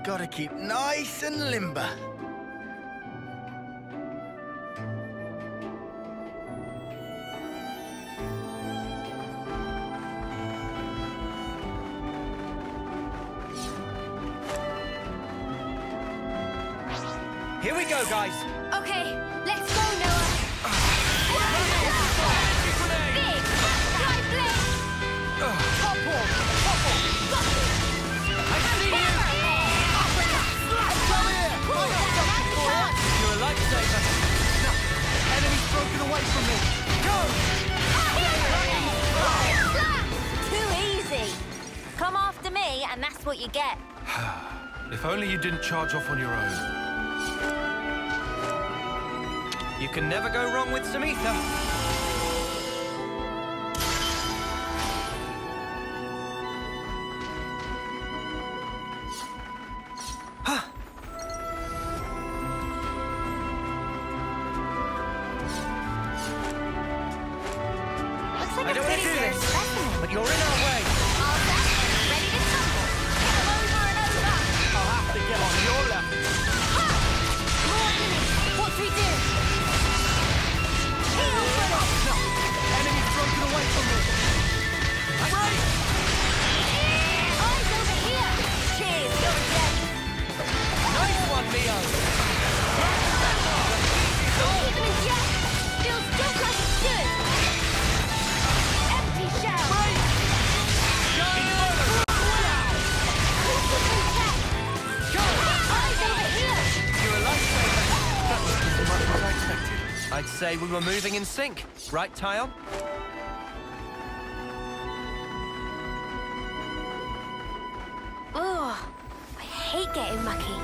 Gotta keep nice and limber. Here we go, guys. Okay, let's go, Noah. Big, fly blade. Topple! Got it! I see you! Come here! You're a lifesaver. No, enemy's broken away from me. Go! Too easy. Come after me, and that's what you get. If only you didn't charge off on your own. You can never go wrong with some ether. Looks like I don't want to do this, but you're in our way. Ready to tumble. Over and over. I'll have to get on your level. More enemies. What do we do? Heal for them. No, enemy's broken away from me. Right! Eyes over here. Cheers, you're dead. Nice one, Leo. Keep them in check. Feels just like it should. Empty shell. Eyes over here. You're a lifesaver. Much what I expected. I'd say we were moving in sync. Right, Tyon? Ugh, I hate getting mucky.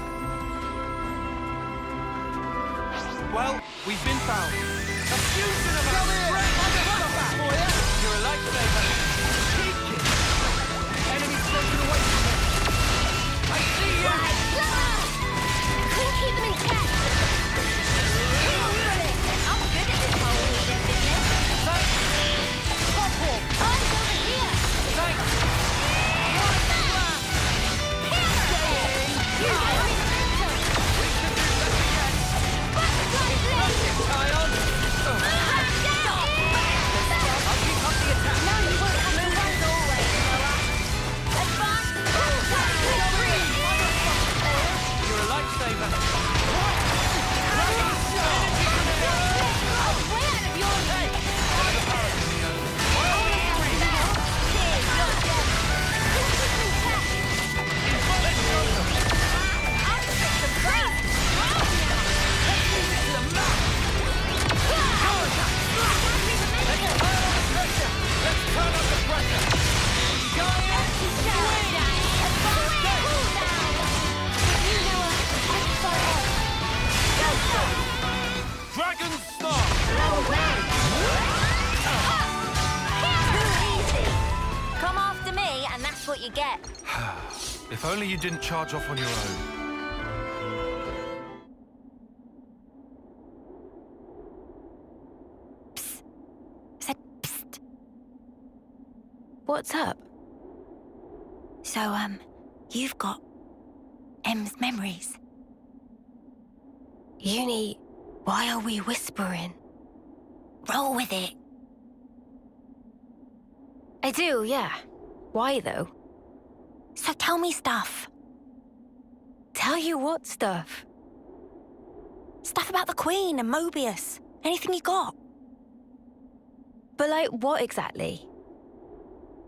Well, we've been found. A fusion of us! You're a lifesaver. Peeking. Enemy's broken away from me. I see you! Couldn't keep them in check. I'm good at this whole weeding business. Topple! Eyes over here. Thanks! Tyon! I'll keep up the attack. No, you won't have to run always, Noah. Advance. You're a lifesaver. I'm way out of your league. Cheers, you're dead. Couldn't keep them in check. I'm sick of brains. Let's turn up the pressure. Empty shell. Advance. Cool down. You know what? I can fight on. Dragon Star! No way! Too easy. Come after me, and that's what you get. If only you didn't charge off on your own. Said psst. What's up? So, you've got M's memories. Uni, why are we whispering? Roll with it. I do, yeah. Why, though? So tell me stuff. Tell you what stuff? Stuff about the Queen and Mobius. Anything you got. But like what exactly?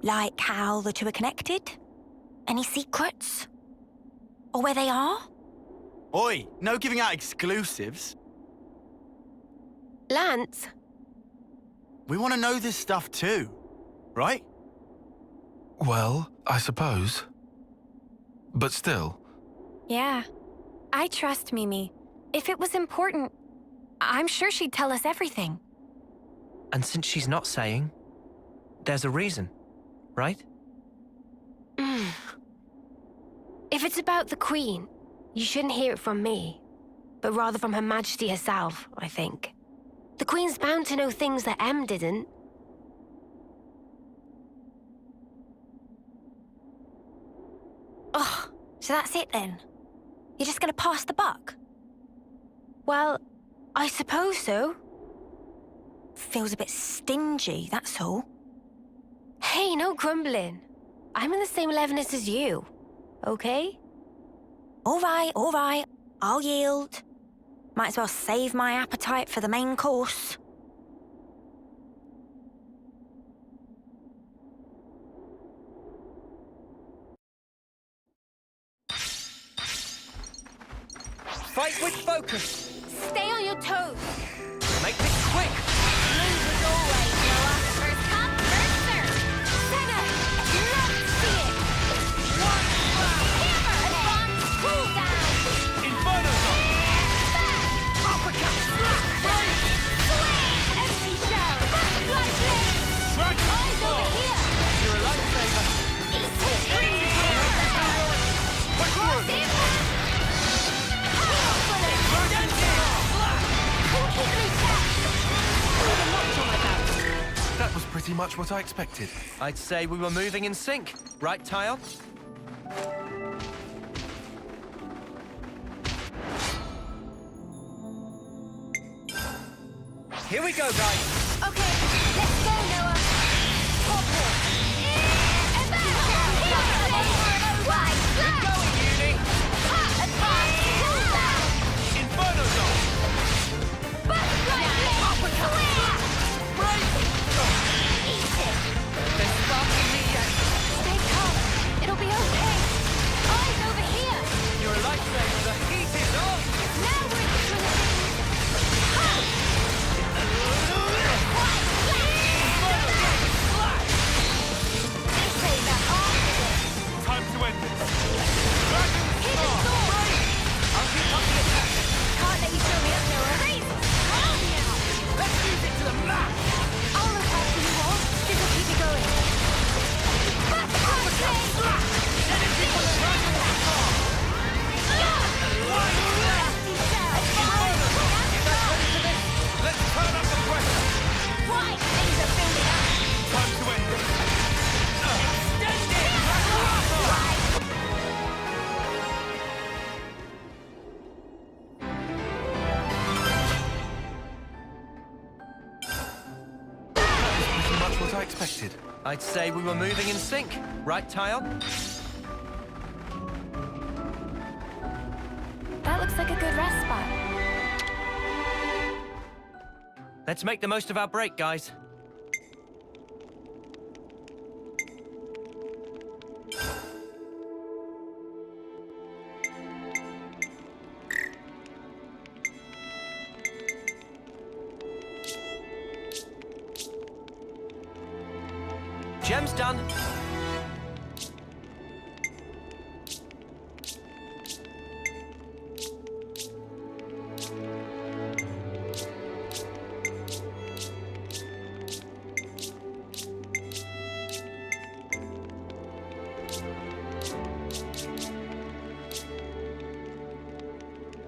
Like how the two are connected? Any secrets? Or where they are? Oi, no giving out exclusives. Lance? We want to know this stuff too, right? Well, I suppose. But still. Yeah. I trust Mimi. If it was important, I'm sure she'd tell us everything. And since she's not saying, there's a reason, right? If it's about the Queen, you shouldn't hear it from me, but rather from Her Majesty herself, I think. The Queen's bound to know things that M didn't. Oh, so that's it then? You're just gonna pass the buck? Well, I suppose so. Feels a bit stingy, that's all. Hey, no grumbling. I'm in the same levelness as you, okay? All right. I'll yield. Might as well save my appetite for the main course. Fight with focus. Stay on your toes. Make this quick. Move as always, Noah. First come, first serve. Senna, love to see it. One, hammer, advance, cool down. Inferno Zone. Back, uppercut, slap, right. Swing, empty shell. Backflip blade. Dragon Eyes Star. over here. You're a lifesaver. Eat it. Bring it here. Quick Cross run. impact. Power bullet. Dragon Star. Cookie through tech. With a notch on my belt. That was pretty much what I expected. I'd say we were moving in sync. Right, Tyon? Here we go, guys. Okay, let's go, Noah. Top one. And back. Right, Keep going, Uni. advance, cool down. Inferno Zone. Backflip blade. Swing. Break. Eat it. There's spark in me yet. Stay calm. It'll be okay. Eyes over here. You're a lifesaver. The heat is on. Now we're in the swing of things. Time to end this. Dragon Hit the Star. sword. I'll keep up the attack. Can't let you throw me up, Noah. Crazy. Calm now. Let's use it to the max. I'll look after you all. This'll keep you going. Backflip blade. Energy for the Dragon Star. Nasty shell. You guys ready for this? Let's turn up the pressure. Right, things are building up. Time to end this. Extend it. Pretty much what I expected. I'd say we were moving in sync. Right, Tyon? That looks like a good rest spot. Let's make the most of our break, guys. Gem's done.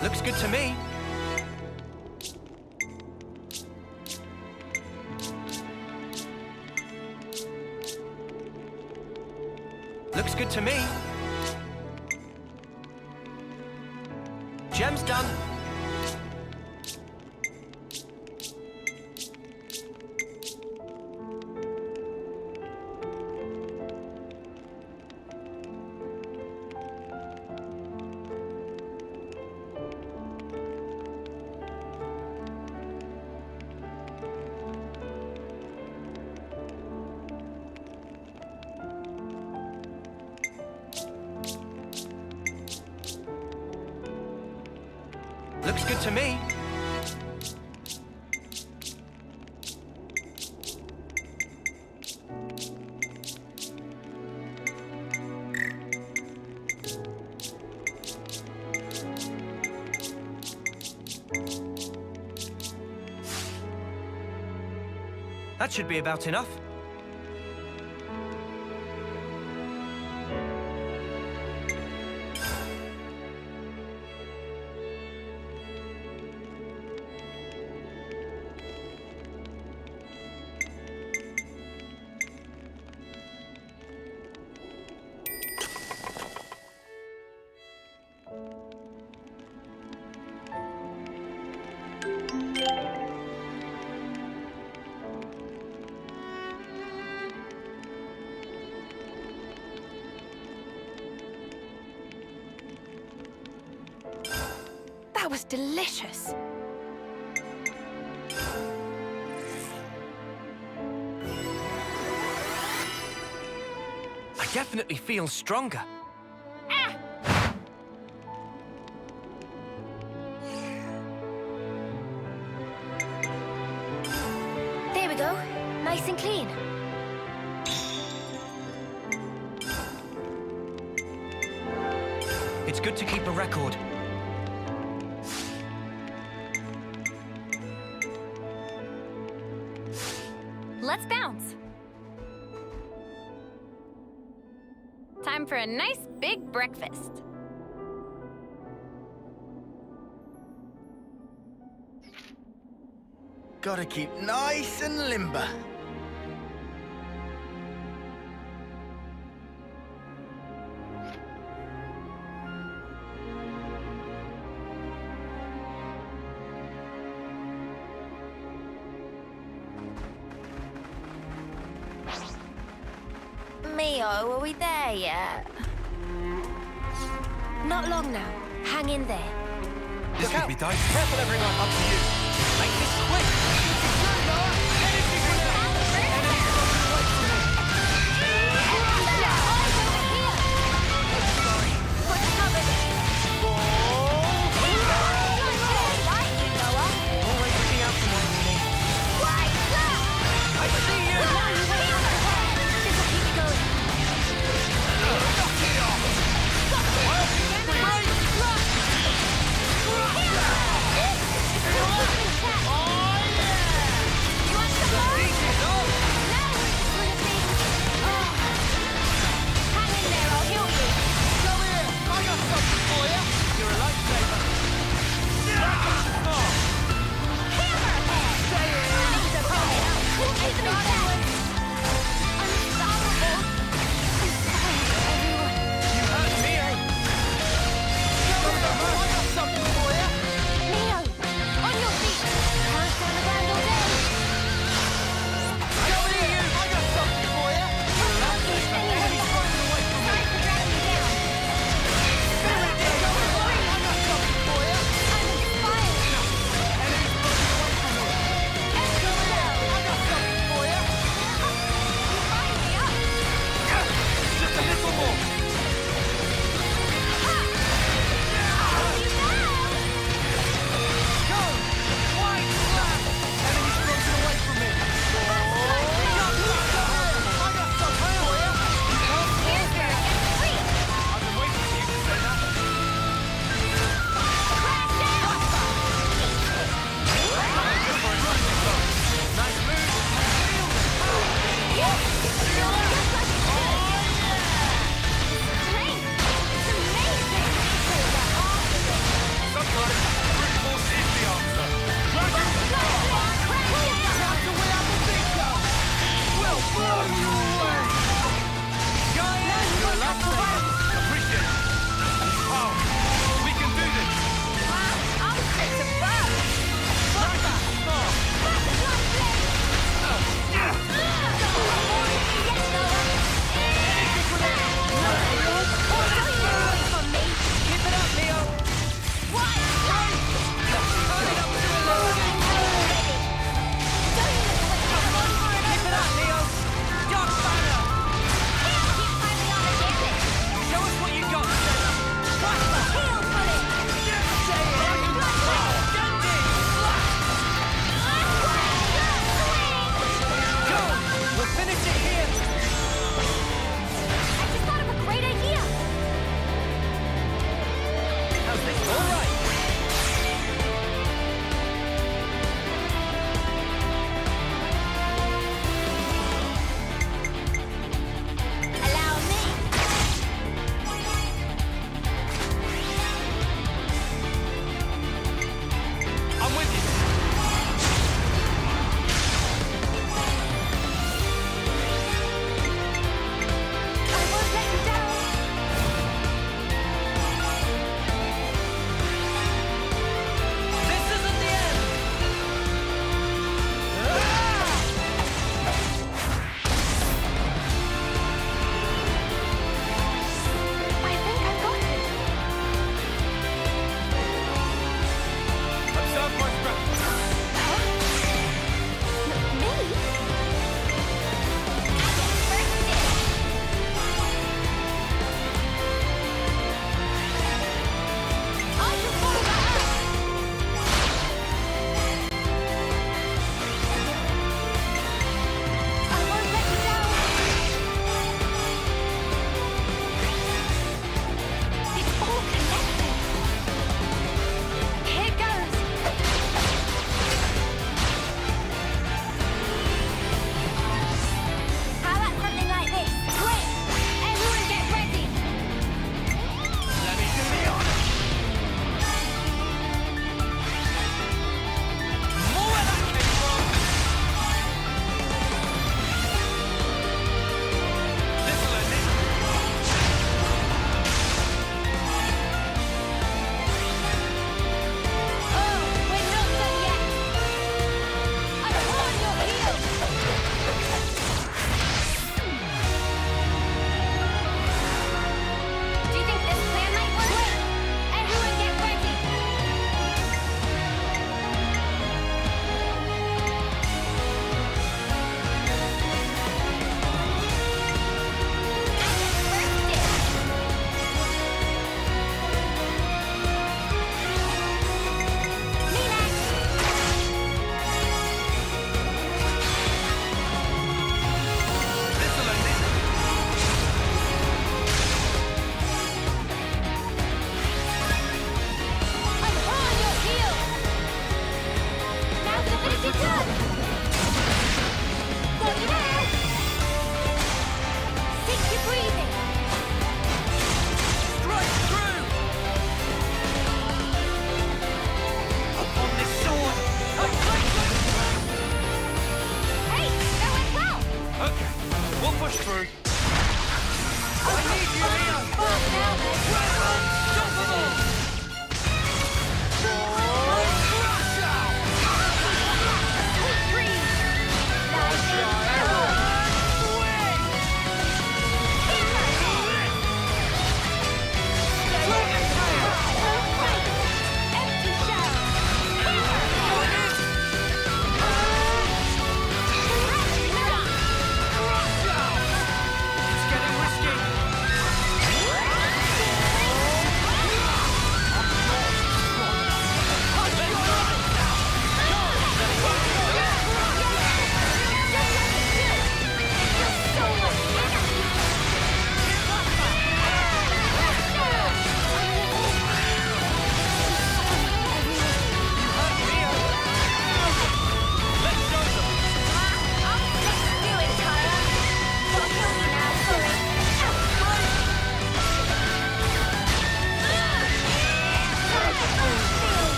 Looks good to me. Looks good to me. Gem's done. Looks good to me. That should be about enough. was delicious. I definitely feel stronger. There we go. Nice and clean. It's good to keep a record. Let's bounce. Time for a nice big breakfast. Gotta keep nice and limber. Mio, are we there yet? Not long now. Hang in there. This could be dicey. Careful, everyone. Up to you. Make this quick. Energy grenade. Enemy broken away from me. Sorry. Always looking out for me, Mimi. I see you. This'll keep you going.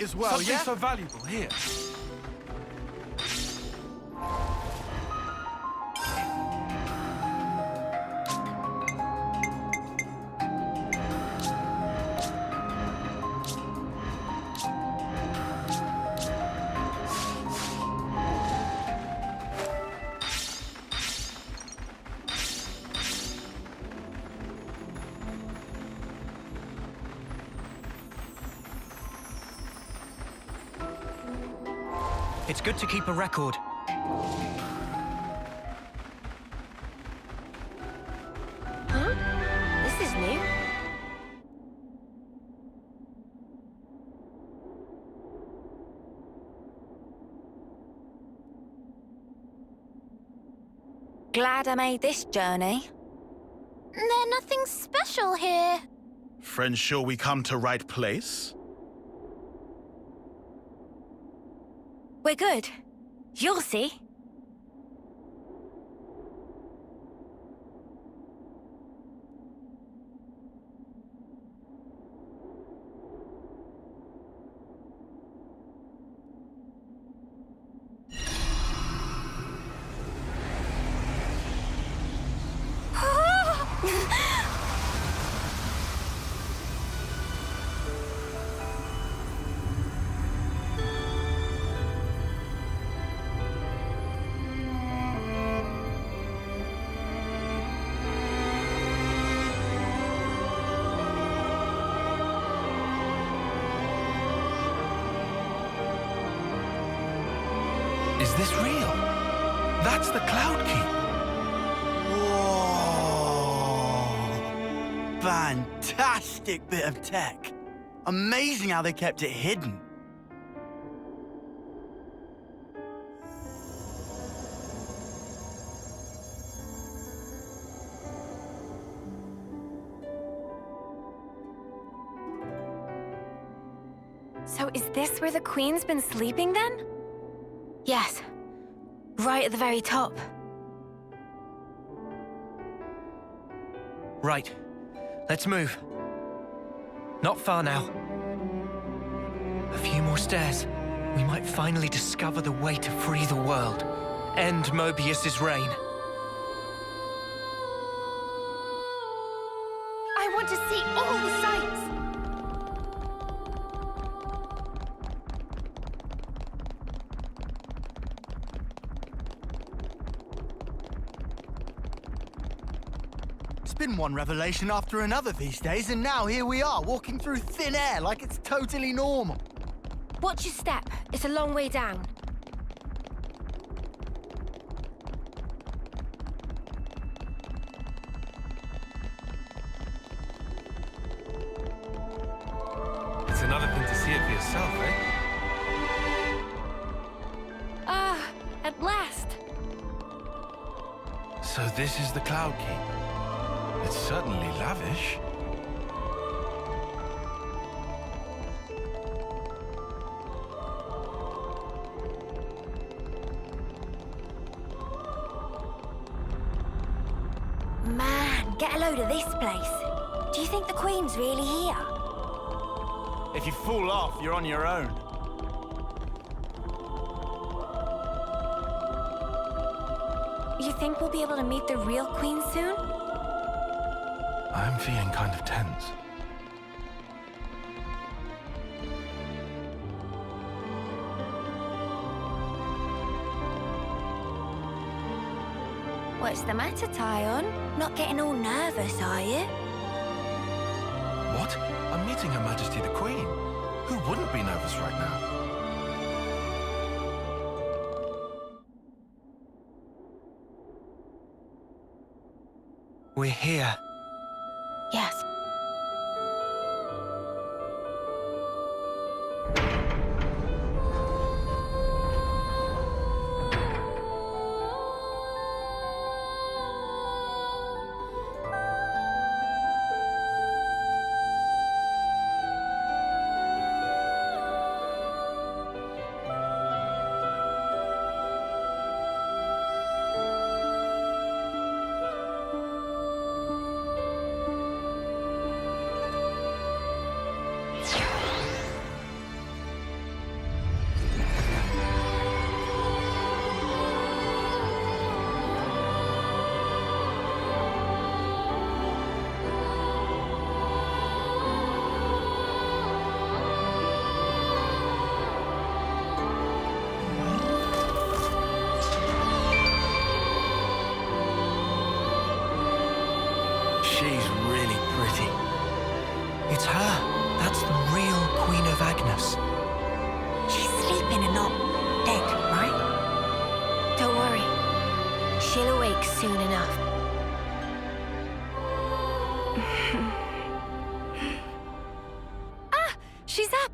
might as well, Something yeah? so valuable here. It's good to keep a record. Huh? This is new. Glad I made this journey. There's nothing special here. Friends sure we come to right place? We're good. You'll see. Is this real? That's the Cloud Keep. Whoa! Fantastic bit of tech. Amazing how they kept it hidden. So is this where the Queen's been sleeping then? Yes. Right at the very top. Right. Let's move. Not far now. A few more stairs. We might finally discover the way to free the world. End Mobius's reign. I want to see all the sights. It's been one revelation after another these days, and now here we are, walking through thin air like it's totally normal. Watch your step. It's a long way down. It's another thing to see it for yourself, eh? Ah, at last. So this is the Cloud Keep. It's certainly lavish. Man, get a load of this place. Do you think the Queen's really here? If you fall off, you're on your own. You think we'll be able to meet the real Queen soon? I'm feeling kind of tense. What's the matter, Tyon? Not getting all nervous, are you? What? I'm meeting Her Majesty the Queen. Who wouldn't be nervous right now? We're here. Yes. She's really pretty. It's her. That's the real Queen of Agnes. She's sleeping and not dead, right? Don't worry. She'll awake soon enough. She's up!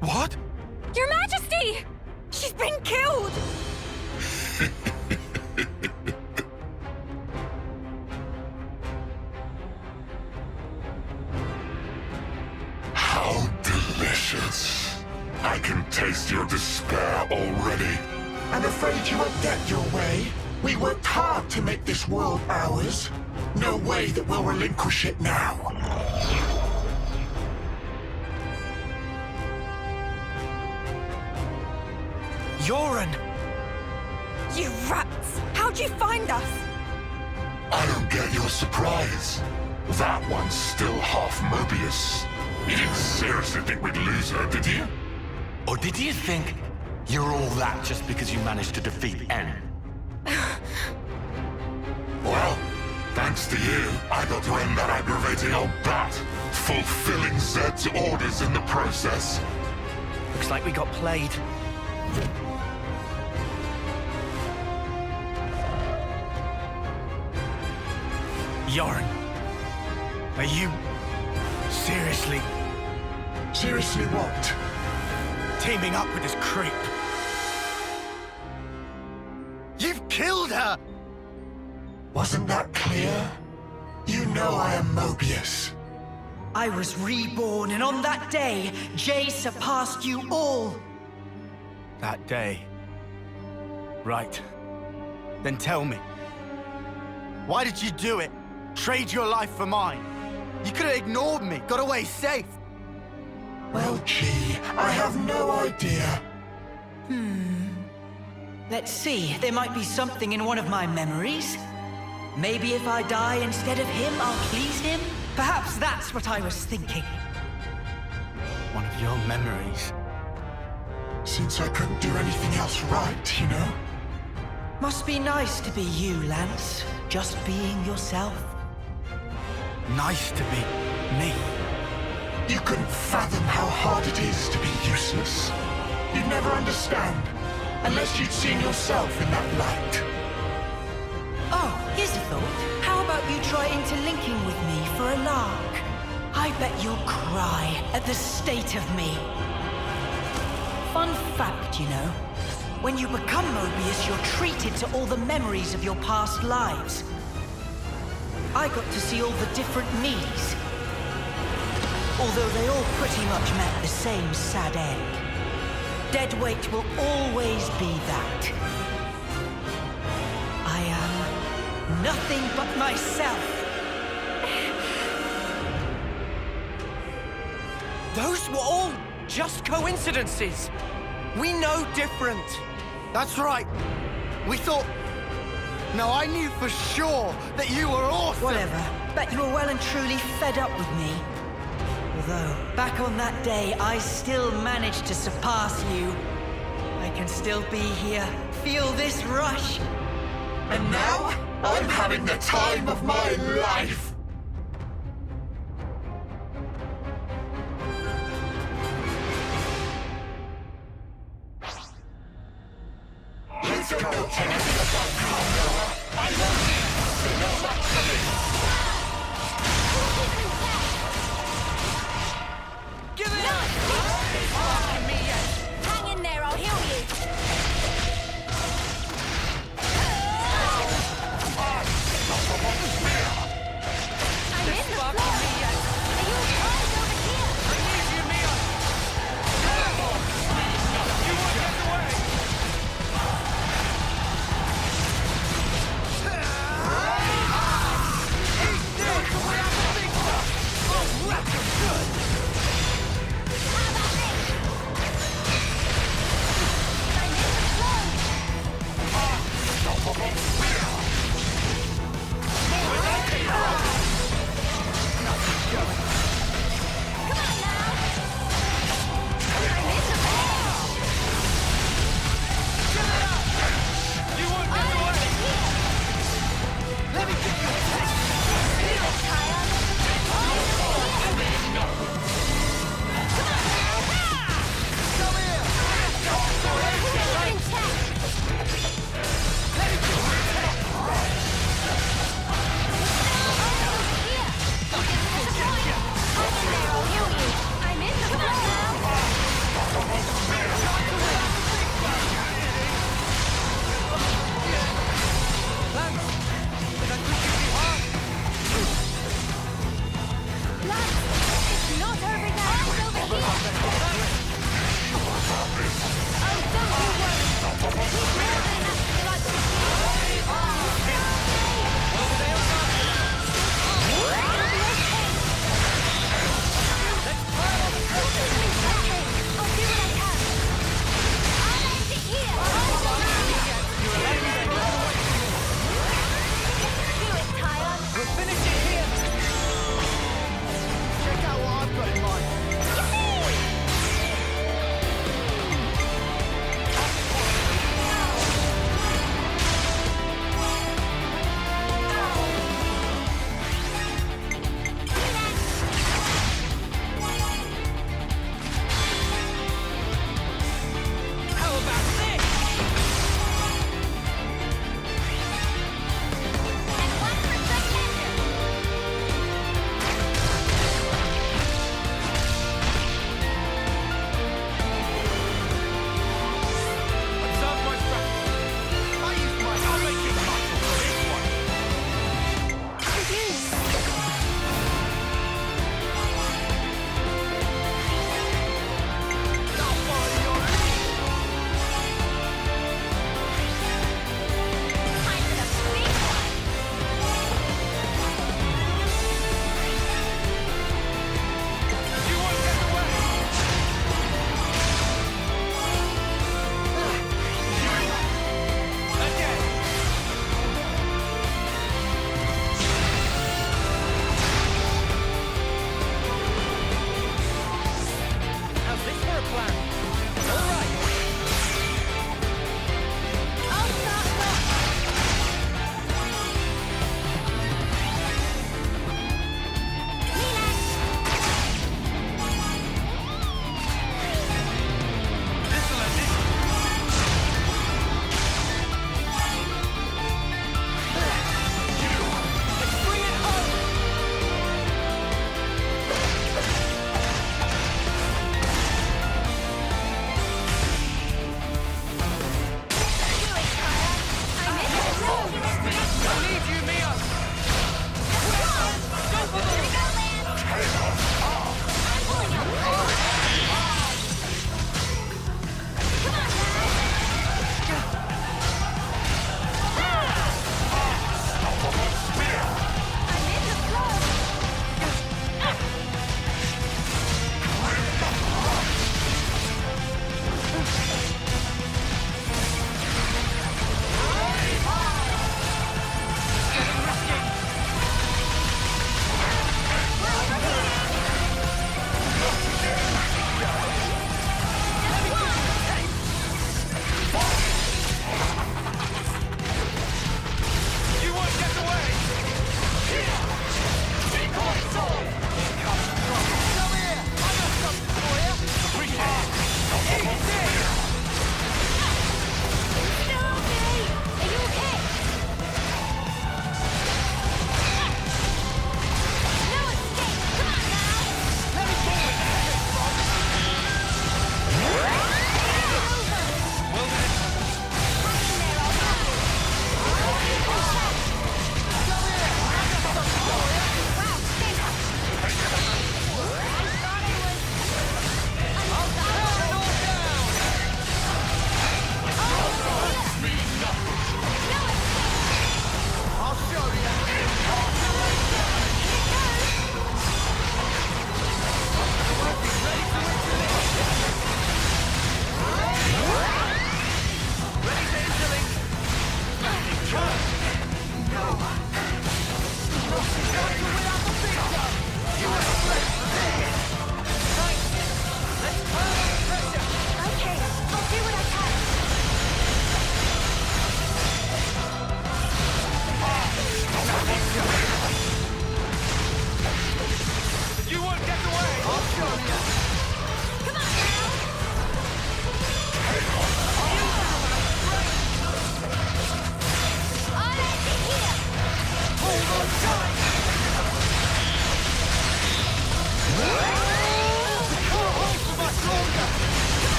What? Your Majesty! She's been killed! How delicious. I can taste your despair already. I'm afraid you won't get your way. We worked hard to make this world ours. No way that we'll relinquish it now. Yoren! You rats! How'd you find us? I don't get your surprise. That one's still half Mobius. You didn't seriously think we'd lose her, did you? Or did you think you're all that just because you managed to defeat N? Well, thanks to you, I got to end that aggravating old bat, fulfilling Zed's orders in the process. Looks like we got played. Yoren, are you seriously Seriously what? teaming up with this creep? You've killed her! Wasn't that clear? You know I am Mobius. I was reborn, and on that day, Jay surpassed you all. That day. Right. Then tell me. Why did you do it? Trade your life for mine? You could have ignored me, got away safe. Well, gee, I have no idea. Let's see, there might be something in one of my memories. Maybe if I die instead of him, I'll please him? Perhaps that's what I was thinking. One of your memories. Since I couldn't do anything else right, you know? Must be nice to be you, Lance. Just being yourself. Nice to be me. You couldn't fathom how hard it is to be useless. You'd never understand, unless you'd seen yourself in that light. Oh, here's a thought. How about you try interlinking with me for a lark? I bet you'll cry at the state of me. Fun fact, you know. When you become Mobius, you're treated to all the memories of your past lives. I got to see all the different me's. Although they all pretty much met the same sad end. Deadweight will always be that. I am nothing but myself. Those were all just coincidences. We know different. That's right. We thought... No, I knew for sure that you were awesome. Whatever. Bet you were well and truly fed up with me. Although, back on that day, I still managed to surpass you. I can still be here, feel this rush. And now, I'm having the time of my life! Let's go! Give it up! Hang in there, I'll heal you. I'm in the floor. Are you alright over here? I need you, Mia! You won't get away! Eat Relax. It's not over there. It's over here. Oh, don't you worry. He's more than enough to like to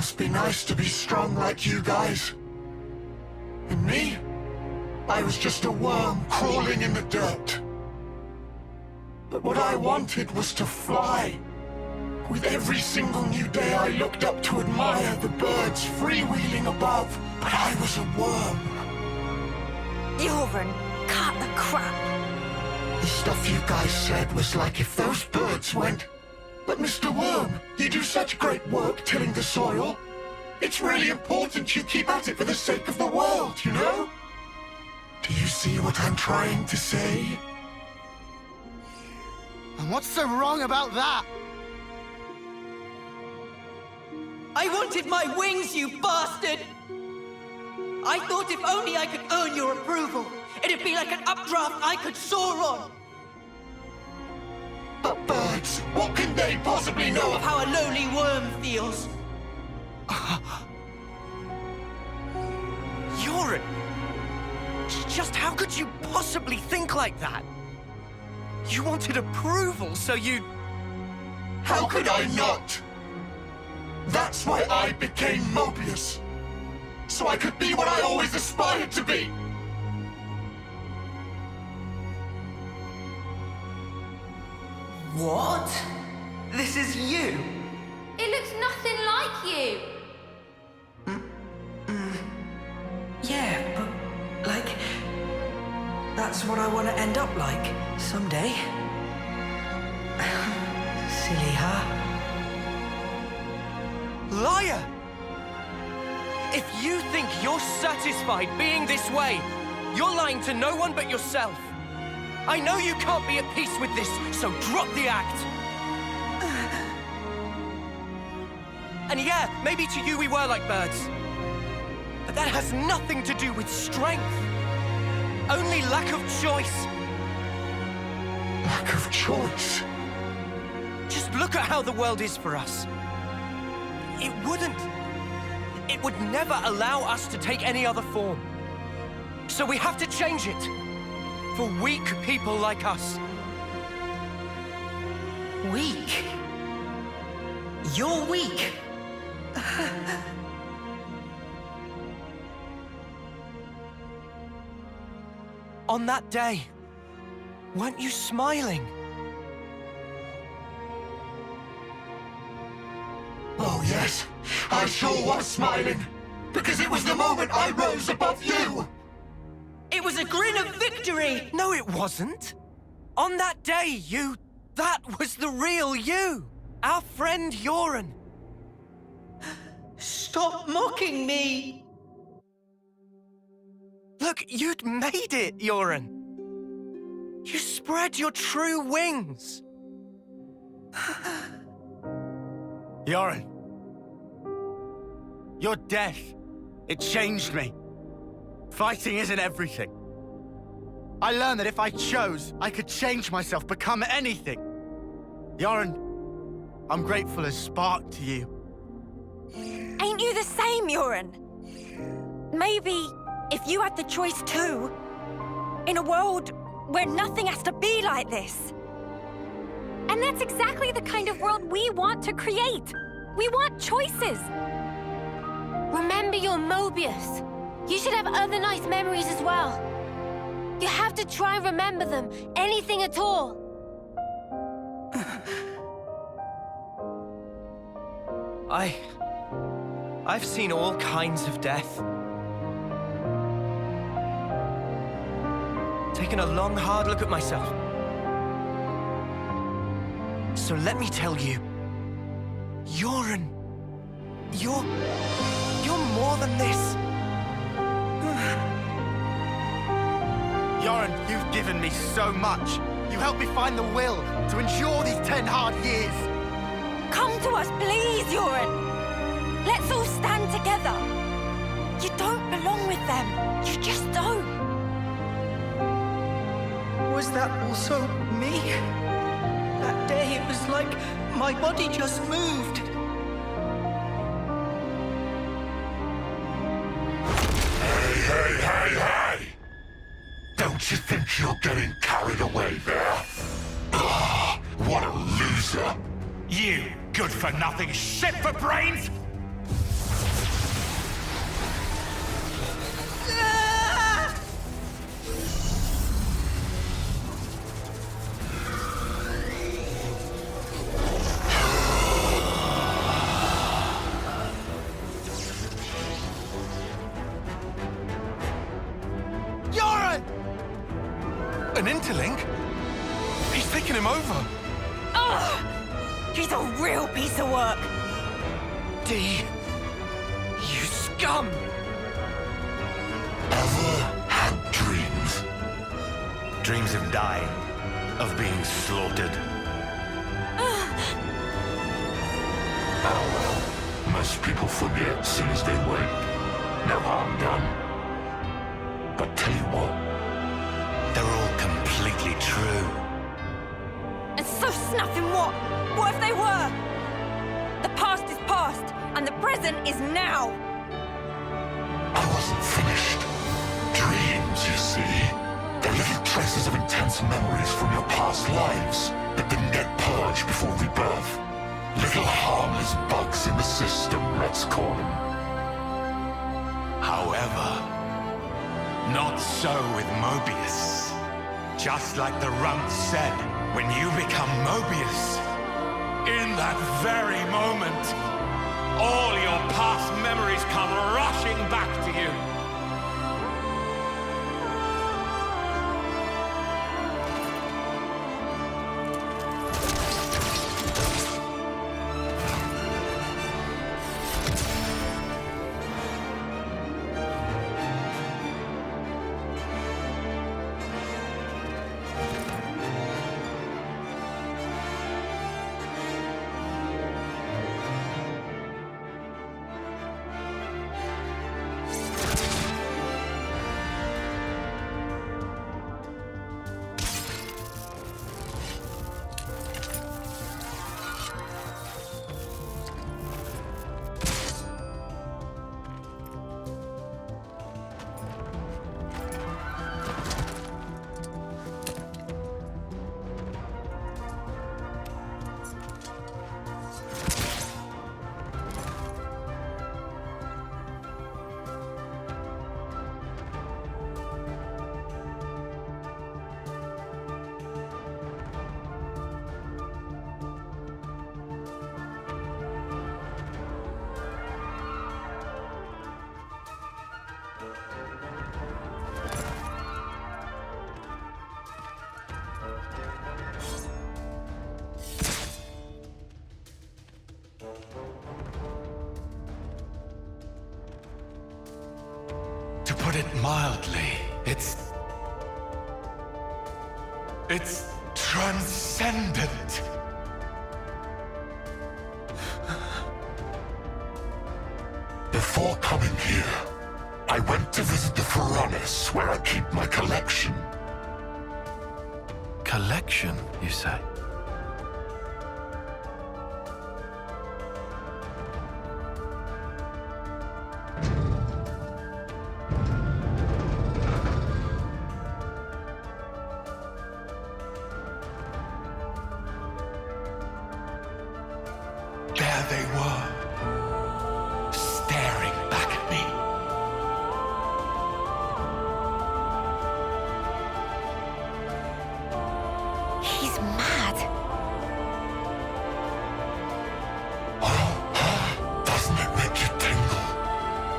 must be nice to be strong like you guys. And me? I was just a worm crawling in the dirt. But what I wanted was to fly. With every single new day I looked up to admire the birds freewheeling above, but I was a worm. Yoren, cut the crap. The stuff you guys said was like if those birds went, "But Mr. Worm, you do such great work tilling the soil. It's really important you keep at it for the sake of the world, you know?" Do you see what I'm trying to say? And what's so wrong about that? I wanted my wings, you bastard! I thought if only I could earn your approval, it'd be like an updraft I could soar on. But birds, what can they possibly know Of how a lowly worm feels. Yoren! Just how could you possibly think like that? You wanted approval, so you... How could I not? That's why I became Mobius. So I could be what I always aspired to be. What? This is you? It looks nothing like you. Yeah, but, like... That's what I want to end up like, someday. Silly, huh? Liar! If you think you're satisfied being this way, you're lying to no one but yourself. I know you can't be at peace with this, so drop the act. And yeah, maybe to you we were like birds. But that has nothing to do with strength. Only lack of choice. Lack of choice? Just look at how the world is for us. It would never allow us to take any other form. So we have to change it. For weak people like us. Weak? You're weak? On that day, weren't you smiling? Oh yes, I sure was smiling. Because it was the moment I rose above you. It was a grin of victory! No, it wasn't. On that day, that was the real you. Our friend Yoren. Stop mocking me! Look, you'd made it, Yoren. You spread your true wings. Yoren. Your death, it changed me. Fighting isn't everything. I learned that if I chose, I could change myself, become anything. Yoren, I'm grateful as Spark to you. Ain't you the same, Yoren? Maybe if you had the choice too, in a world where nothing has to be like this. And that's exactly the kind of world we want to create. We want choices. Remember your Mobius. You should have other nice memories as well. You have to try and remember them, anything at all. I've seen all kinds of death. Taken a long, hard look at myself. So let me tell you, Yoren, you're more than this. Yoren, you've given me so much. You helped me find the will to endure these 10 hard years. Come to us, please, Yoren. Let's all stand together. You don't belong with them. You just don't. Was that also me? That day it was like my body just moved. Hey! Don't you think you're getting carried away there? Ugh, what a loser! You good-for-nothing shit for brains! An interlink? He's taken him over. Ugh! He's a real piece of work. D. You scum! Ever had dreams? Dreams of dying, of being slaughtered. Oh well, most people forget as soon as they wake. No harm done. But tell you what, They're all completely true. And so snuffing what? What if they were? The past is past, and the present is now. I wasn't finished. Dreams, you see. They're little traces of intense memories from your past lives that didn't get purged before rebirth. Little harmless bugs in the system, let's call them. However, not so with Mobius. Just like the Runt said, when you become Mobius, in that very moment, all your past memories come rushing back to you. To put it mildly, it's transcendent. Before coming here, I went to visit the Furnace where I keep my collection. Collection, you say? There they were, staring back at me. He's mad. Doesn't it make you tingle?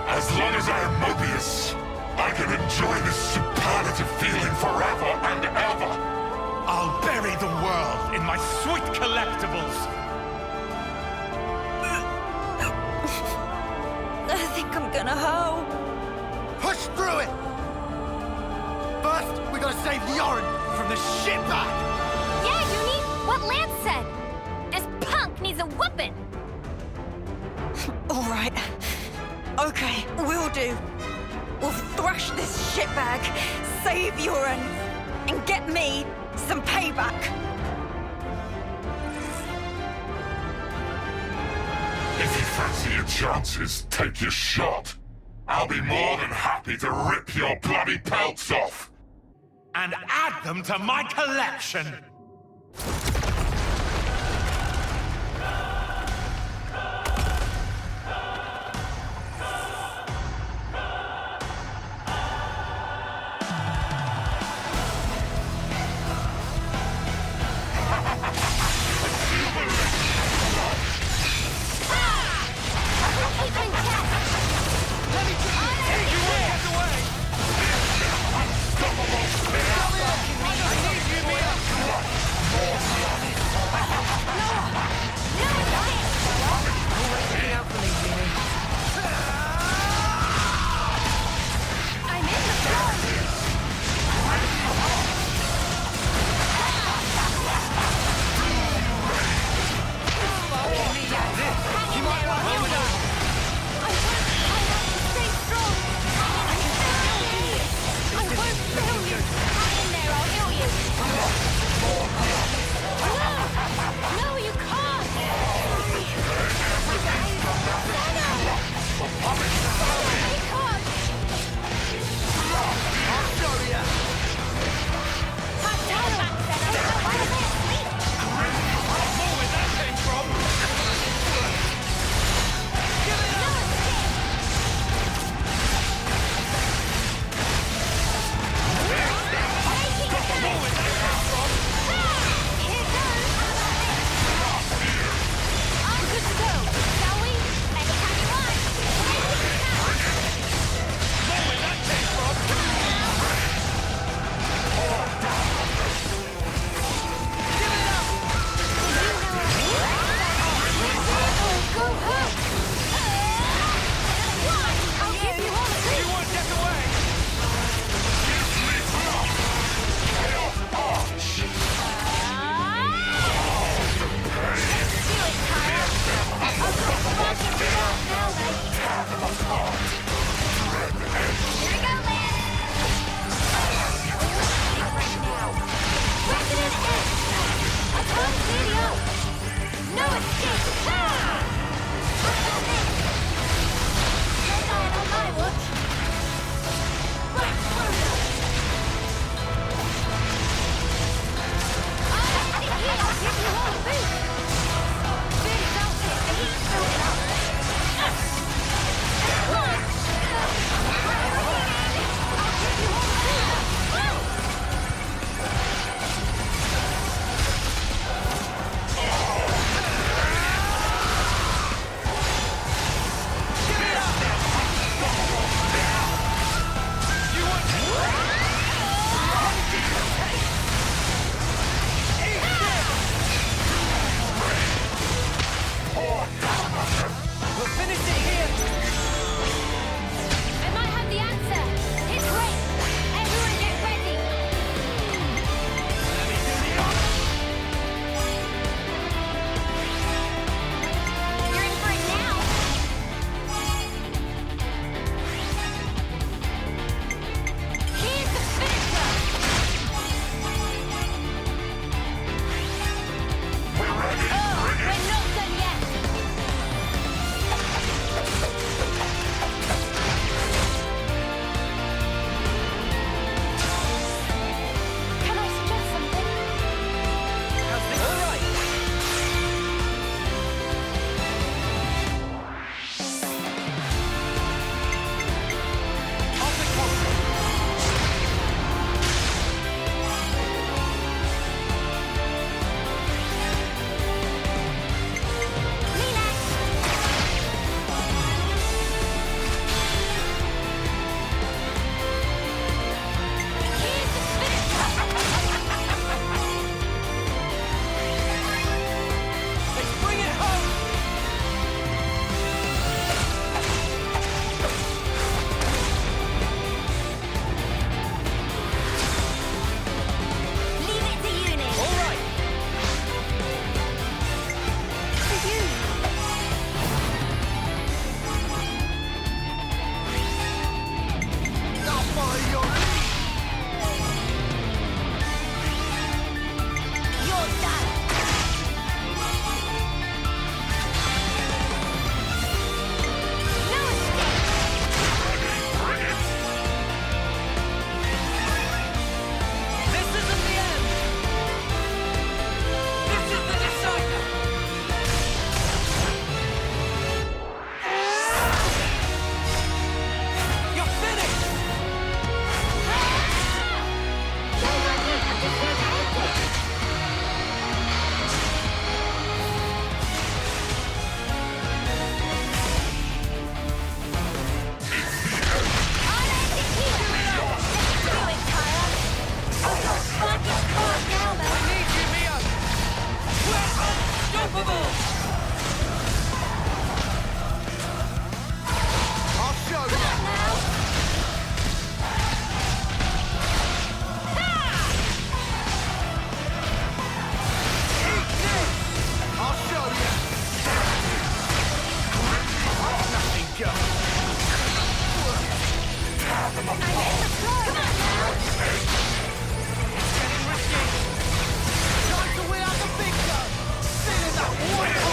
As long as I am Mobius, I can enjoy this superlative feeling forever and ever. I'll bury the world in my sweet collectibles. I think I'm gonna hoe. Push through it! First, we gotta save Yoren from the shitbag! Yeah, Uni, what Lance said. This punk needs a whooping. All right. Okay, we'll do. We'll thrash this shitbag, save Yoren, and get me some payback. If you fancy your chances, take your shot. I'll be more than happy to rip your bloody pelts off. And add them to my collection. Keep in check. I'll show you. Eat this! I'll show you. Nothing goes. It's getting risky. Time to win out the big gun. Feeling that warrior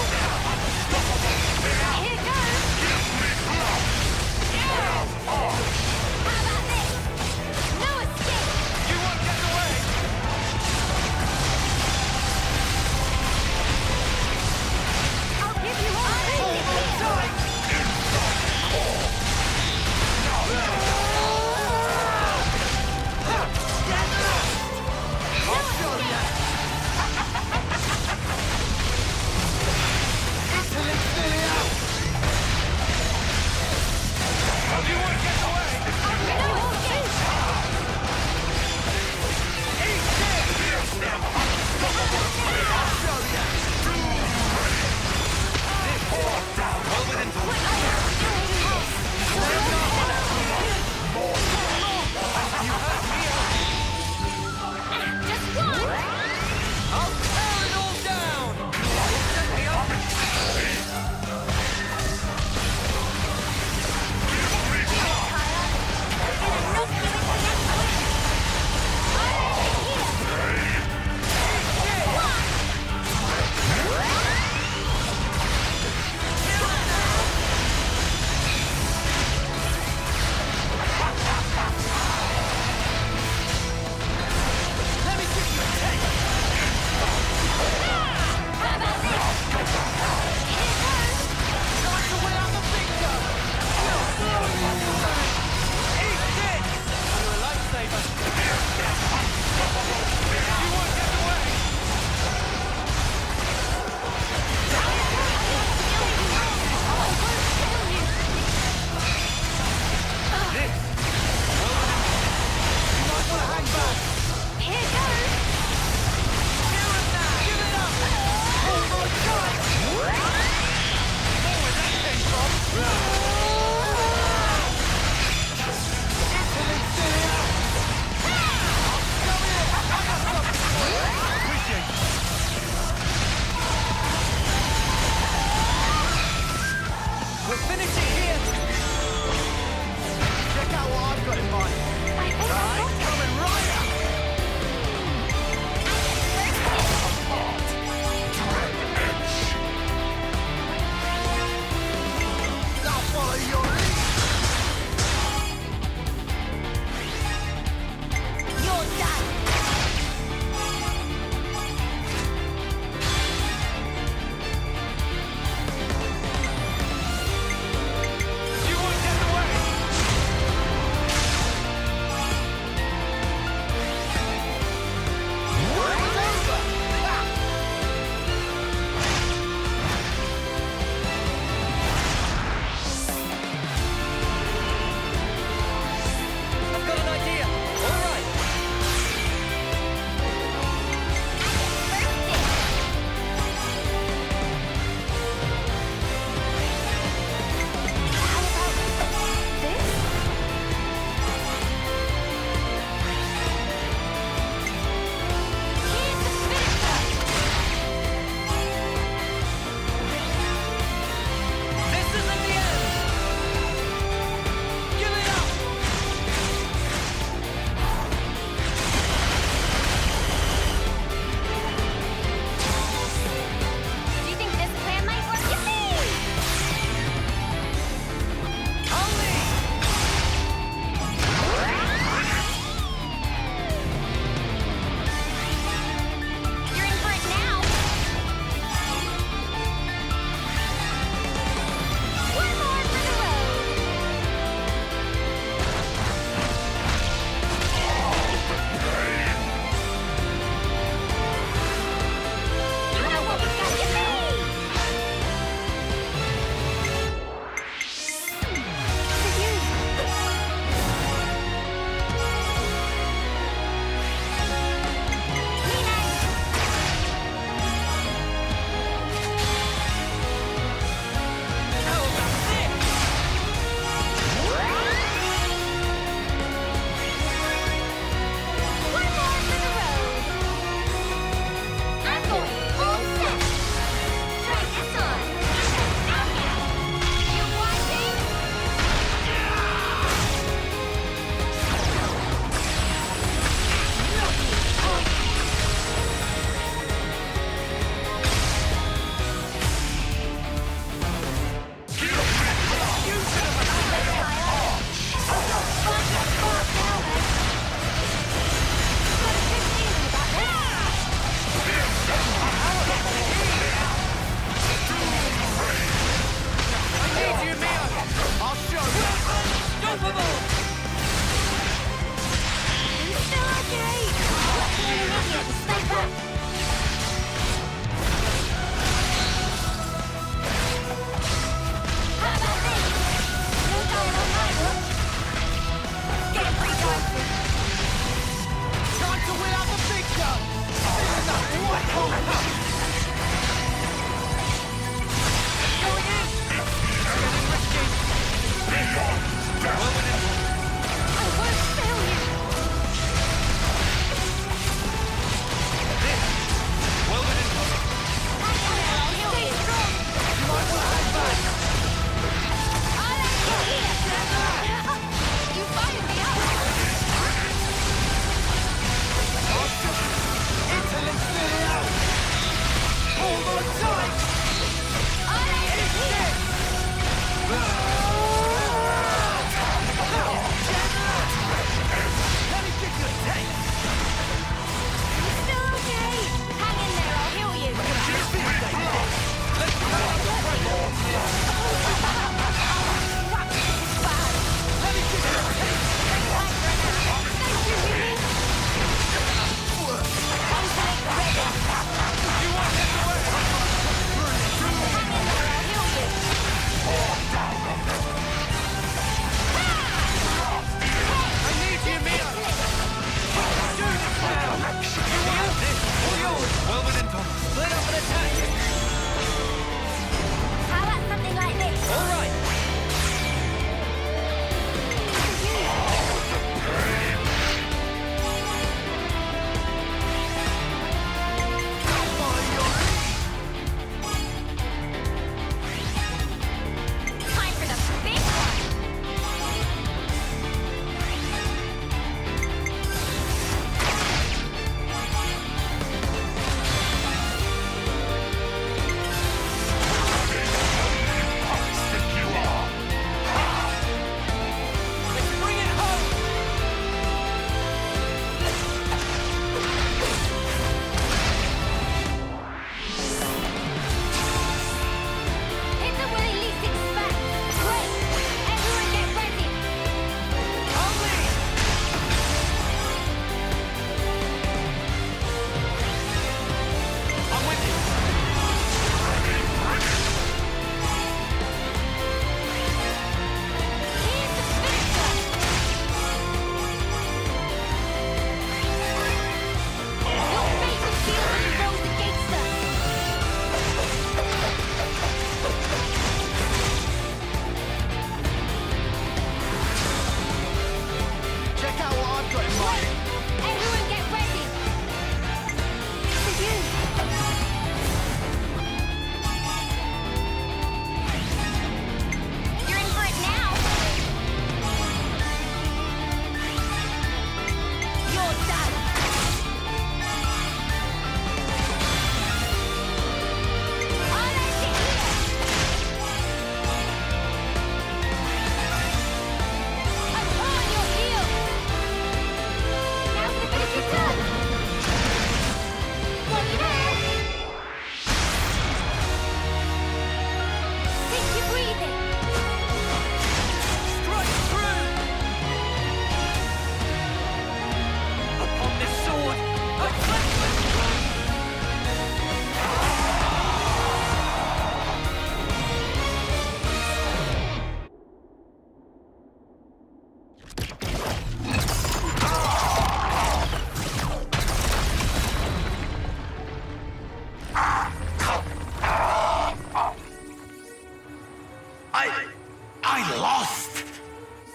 I lost!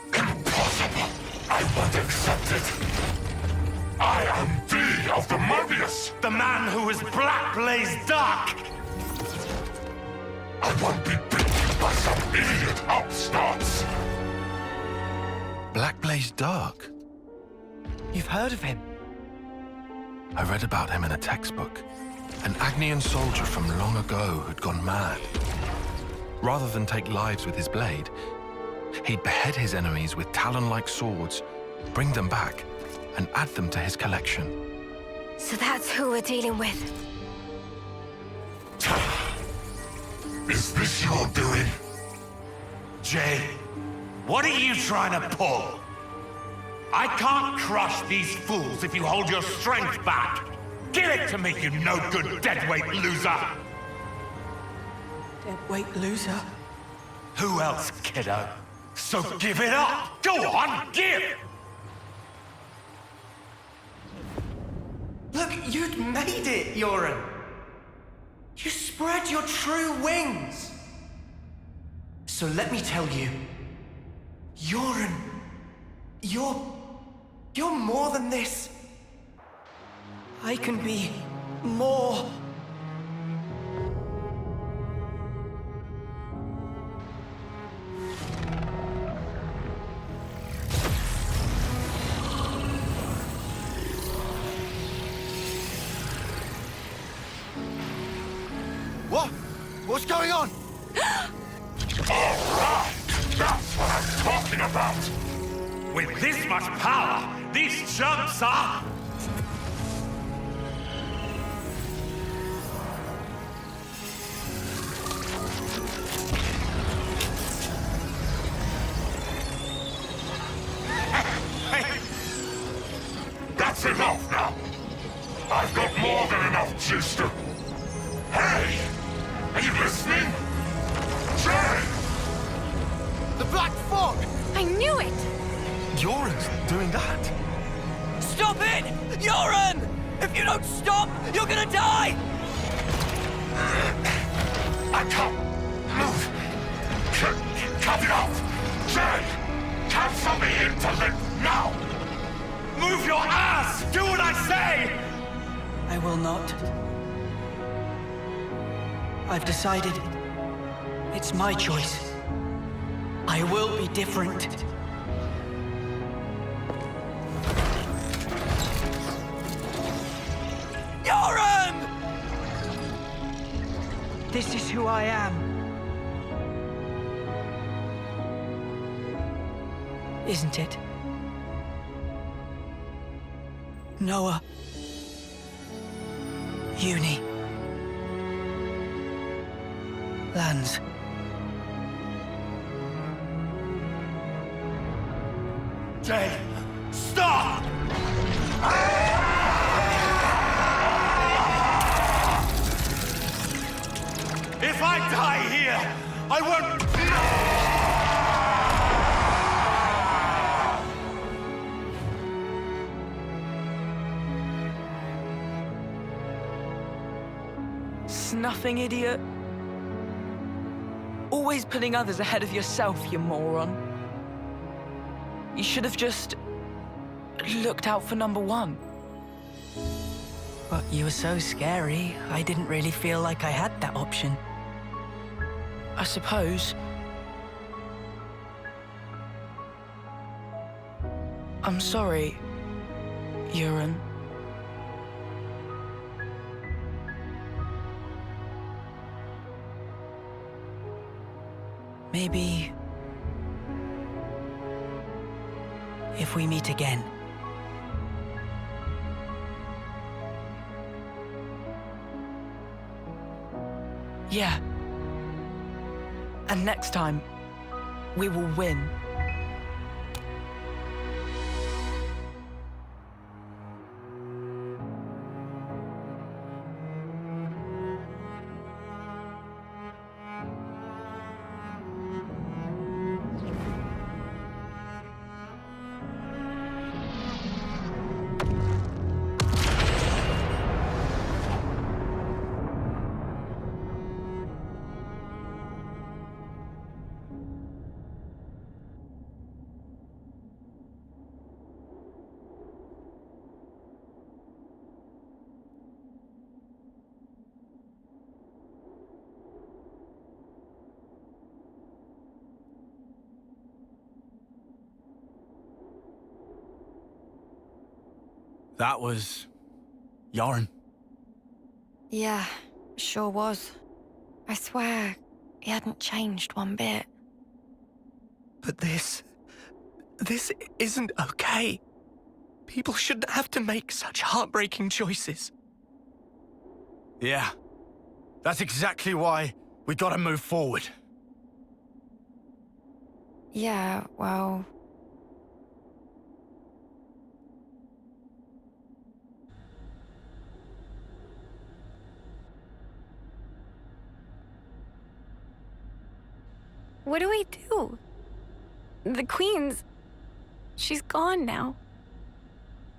Impossible! I won't accept it! I am D of the Mobius! The man who is Black Blaze Dark! I won't be beaten by some idiot upstarts! Black Blaze Dark? You've heard of him? I read about him in a textbook. An Agnian soldier from long ago who'd gone mad. Rather than take lives with his blade, he'd behead his enemies with talon-like swords, bring them back, and add them to his collection. So that's who we're dealing with. Is this your doing? Jay, what are you trying to pull? I can't crush these fools if you hold your strength back. Give it to me, you no-good deadweight loser! Deadweight loser? Who else, kiddo? So give it up! Go on, give! Look, You'd made it, Yoren. You spread your true wings. So let me tell you, Yoren, you're more than this. I can be more. What? What's going on? Alright! That's what I'm talking about! With this much power, these chumps are... That's enough now! I've got more than enough juice to... Hey! Are you listening? Jay! The Black Fog! I knew it! Yoren's doing that. Stop it! Yoren! If you don't stop, you're gonna die! I can't move! Cut it off! Jay! Cancel me into live now! Move your ass! Do what I say! I will not. I've decided. It's my choice. I will be different. Yoren! This is who I am. Isn't it? Noah. Uni. Lands. Jay, stop! If I die here, I won't... Snuffing idiot. Always putting others ahead of yourself, you moron. You should have just looked out for number one. But you were so scary, I didn't really feel like I had that option. I suppose. I'm sorry, Yoren. Maybe... if we meet again. Yeah. And next time, we will win. That was... Yoren. Yeah, sure was. I swear, he hadn't changed one bit. But this isn't okay. People shouldn't have to make such heartbreaking choices. Yeah. That's exactly why we gotta move forward. Yeah, well... What do we do? The Queen's... she's gone now.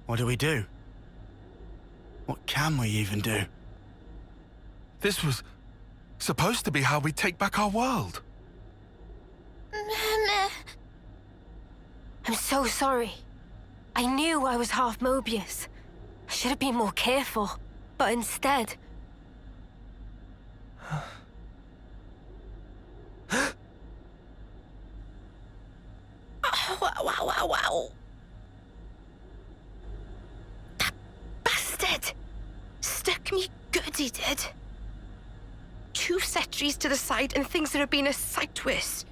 What do we do? What can can we even do? This was supposed to be how we take back our world. I'm so sorry. I knew I was half Mobius. I should have been more careful, but instead... Wow. That bastard! Stuck me good, he did. 2 centuries to the side and things that have been a sight worse.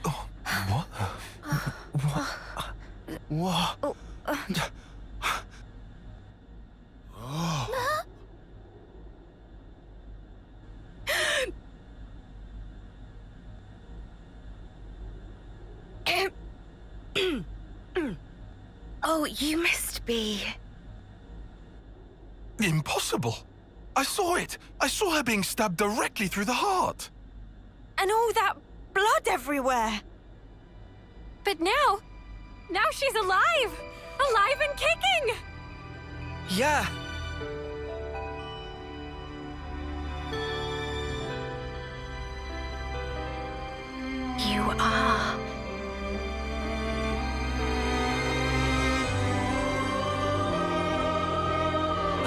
What? What? Oh, you must be... Impossible. I saw it. I saw her being stabbed directly through the heart. And all that blood everywhere. But now she's alive! Alive and kicking! Yeah. You are...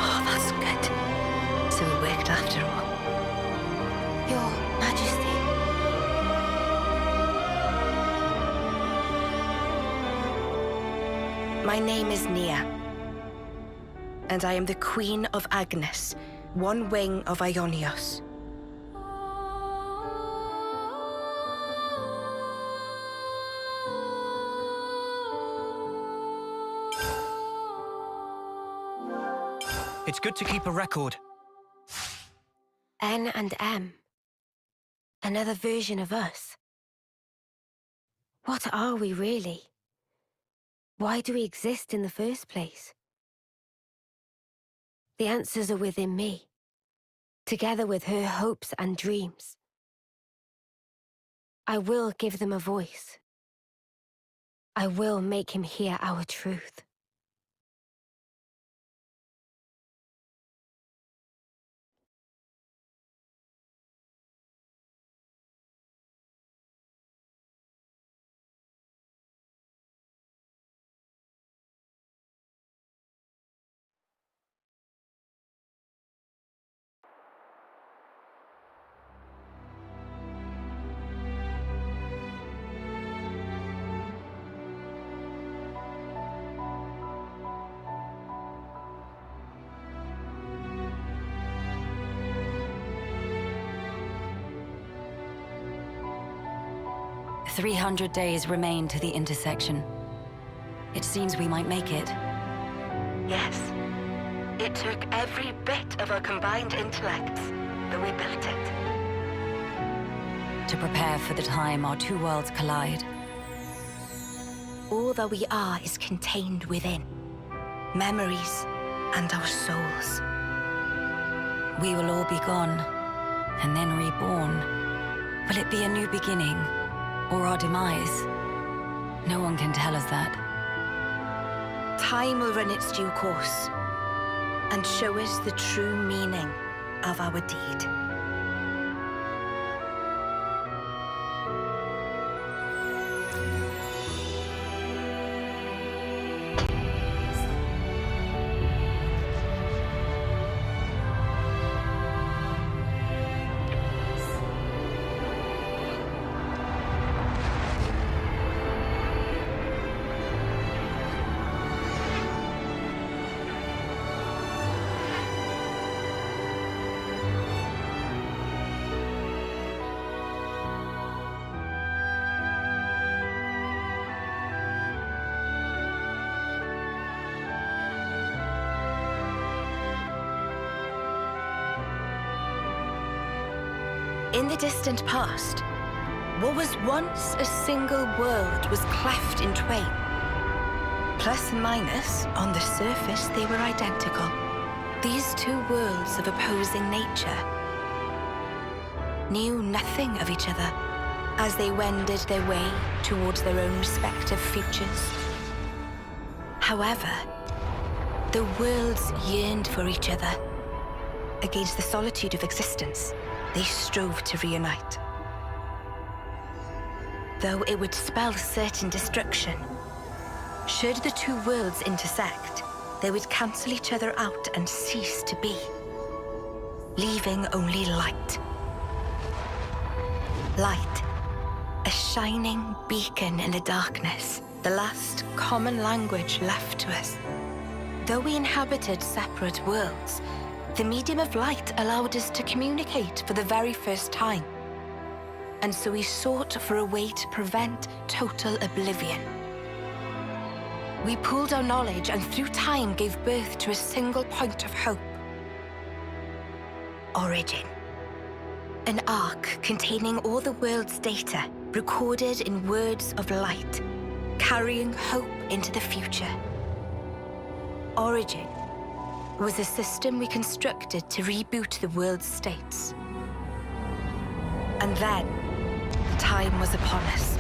Oh, that's good. So it worked after all. Your Majesty. My name is Nia. And I am the Queen of Agnes, one wing of Ionios. It's good to keep a record. N and M. Another version of us. What are we really? Why do we exist in the first place? The answers are within me, together with her hopes and dreams. I will give them a voice. I will make him hear our truth. "300 days remain to the intersection. It seems we might make it." Yes. It took every bit of our combined intellects, but we built it. To prepare for the time our 2 worlds collide. All that we are is contained within. Memories and our souls. We will all be gone, and then reborn. Will it be a new beginning, or our demise? No one can tell us that. Time will run its due course, and show us the true meaning of our deed. In the distant past, what was once a single world was cleft in twain. Plus and minus, on the surface, they were identical. These 2 worlds of opposing nature knew nothing of each other as they wended their way towards their own respective futures. However, The worlds yearned for each other. Against the solitude of existence, they strove to reunite. Though it would spell certain destruction, should the two worlds intersect, they would cancel each other out and cease to be, leaving only light. Light, a shining beacon in the darkness, the last common language left to us. Though we inhabited separate worlds, the medium of light allowed us to communicate for the very first time. And so we sought for a way to prevent total oblivion. We pooled our knowledge and through time gave birth to a single point of hope. Origin. An arc containing all the world's data, recorded in words of light, carrying hope into the future. Origin was a system we constructed to reboot the world's states. And then, time was upon us.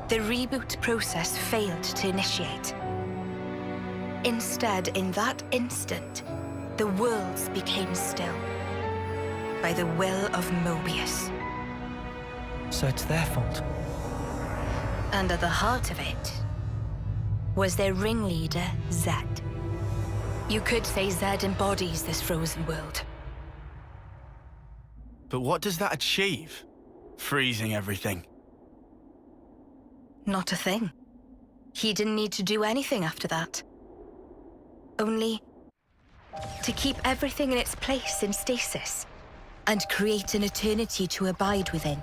The reboot process failed to initiate. Instead, in that instant, the worlds became still by the will of Mobius. So it's their fault. And at the heart of it was their ringleader, Zed. You could say Zed embodies this frozen world. But what does that achieve? Freezing everything. Not a thing. He didn't need to do anything after that. Only to keep everything in its place in stasis and create an eternity to abide within.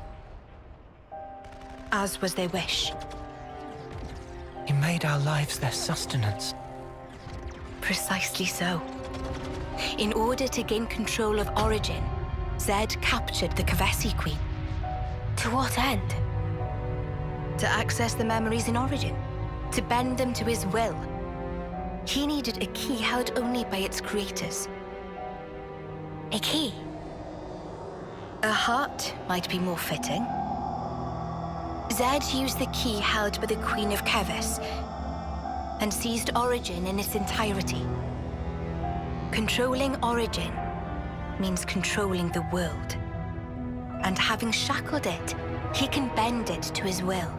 As was their wish. He made our lives their sustenance. Precisely so. In order to gain control of Origin, Zed captured the Kavesi Queen. To what end? To access the memories in Origin, to bend them to his will. He needed a key held only by its creators. A key? A heart might be more fitting. Zed used the key held by the Queen of Kevis and seized Origin in its entirety. Controlling Origin means controlling the world. And having shackled it, he can bend it to his will.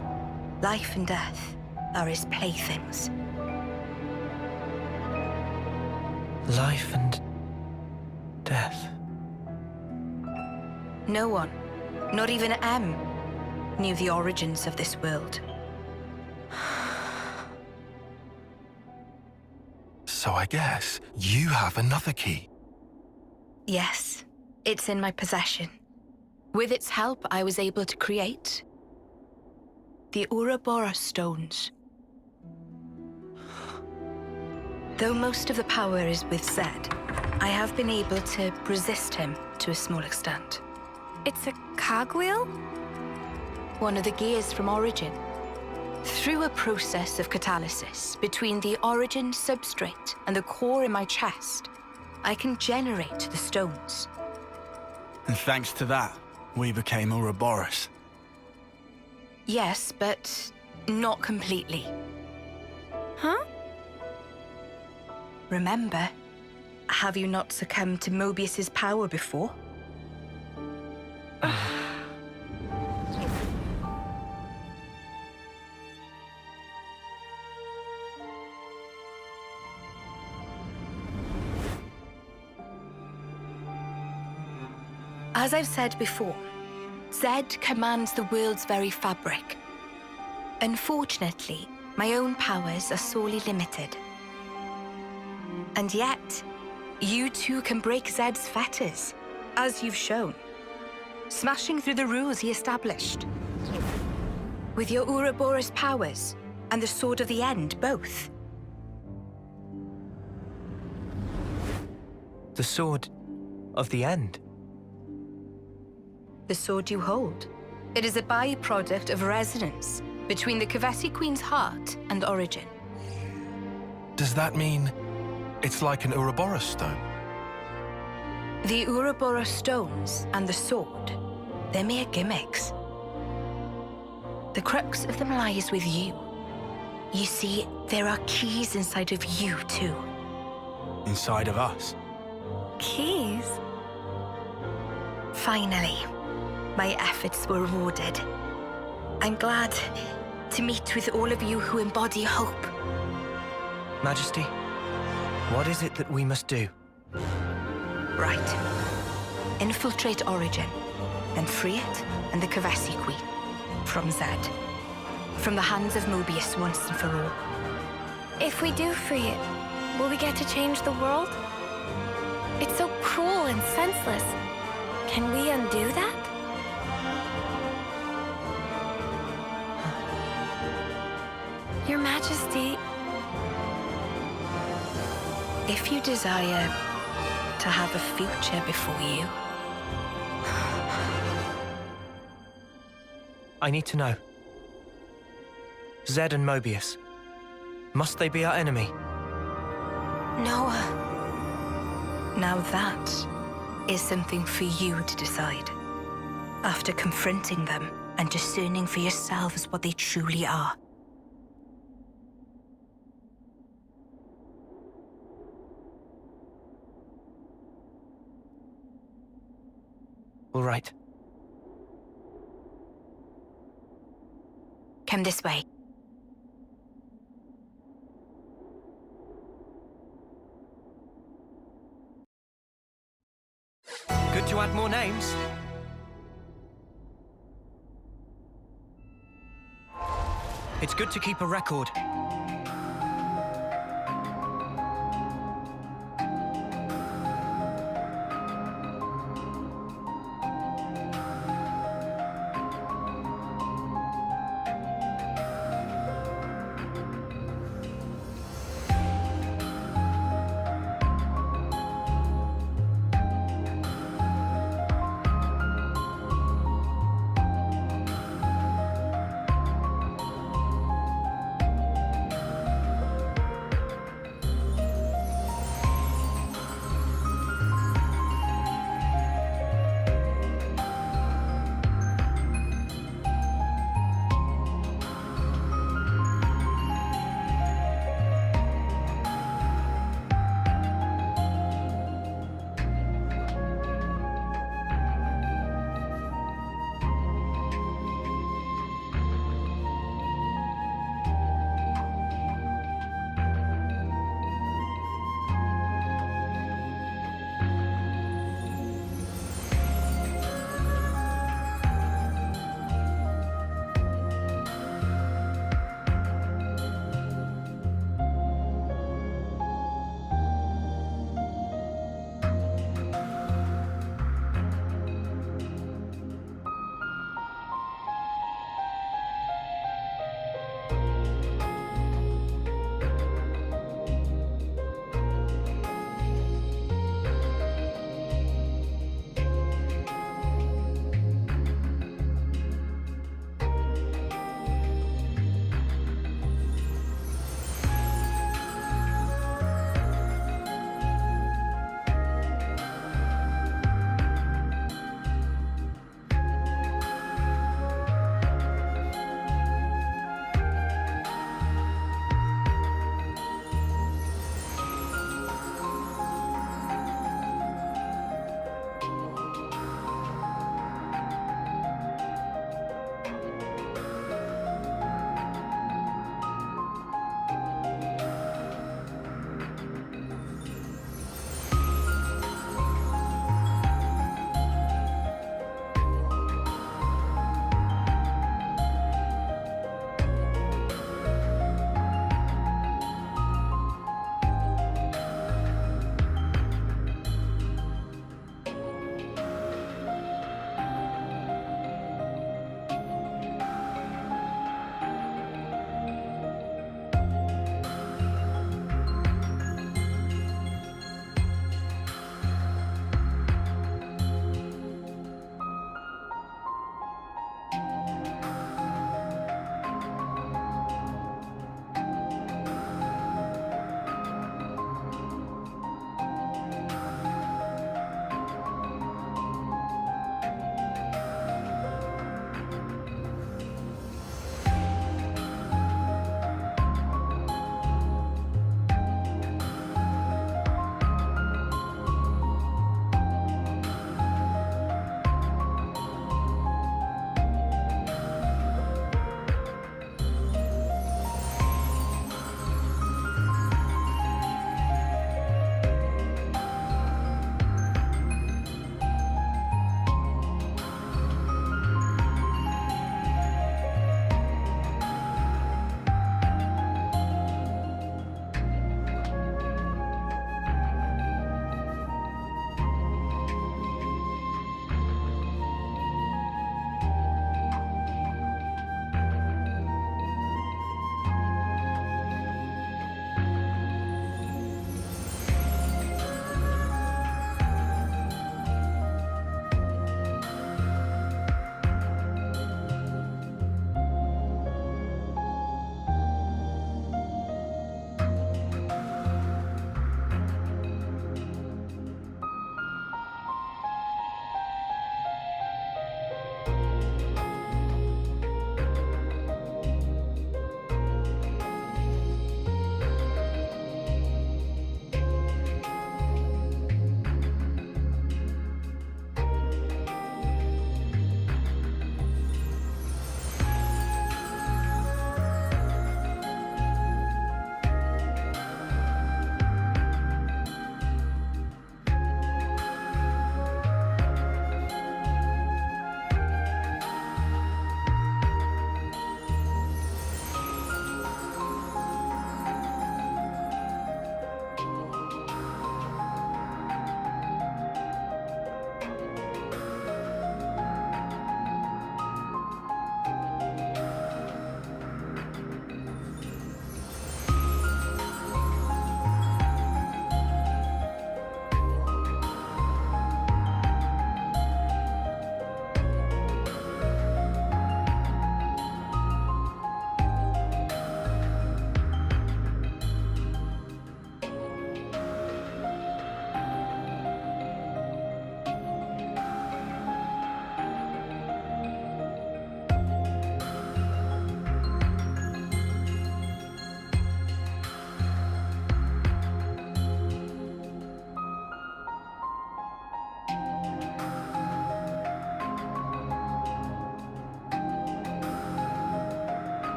Life and death are his playthings. Life and death. No one, not even M, knew the origins of this world. So I guess you have another key. Yes, it's in my possession. With its help, I was able to create the Ouroboros stones. Though most of the power is with Zed, I have been able to resist him to a small extent. It's a cogwheel? One of the gears from Origin. Through a process of catalysis between the Origin substrate and the core in my chest, I can generate the stones. And thanks to that, we became Ouroboros. Yes, but not completely. Huh? Remember, have you not succumbed to Mobius's power before? As I've said before, Zed commands the world's very fabric. Unfortunately, my own powers are sorely limited. And yet, you too can break Zed's fetters, as you've shown, smashing through the rules he established. With your Ouroboros powers and the Sword of the End, both. The Sword of the End. The sword you hold. It is a byproduct of resonance between the Kavesi Queen's heart and Origin. Does that mean it's like an Ouroboros stone? The Ouroboros stones and the sword, they're mere gimmicks. The crux of them lies with you. You see, there are keys inside of you, too. Inside of us. Keys? Finally, my efforts were rewarded. I'm glad to meet with all of you who embody hope. Majesty, what is it that we must do? Right. Infiltrate Origin, then free it and the Kavasi Queen from Zed. From the hands of Mobius once and for all. If we do free it, will we get to change the world? It's so cruel and senseless. Can we undo that? Your Majesty, If you desire to have a future before you, I need to know. Zed and Mobius. Must they be our enemy? Noah. Now that is something for you to decide. After confronting them and discerning for yourselves what they truly are. All right. Come this way. Good to add more names. It's good to keep a record.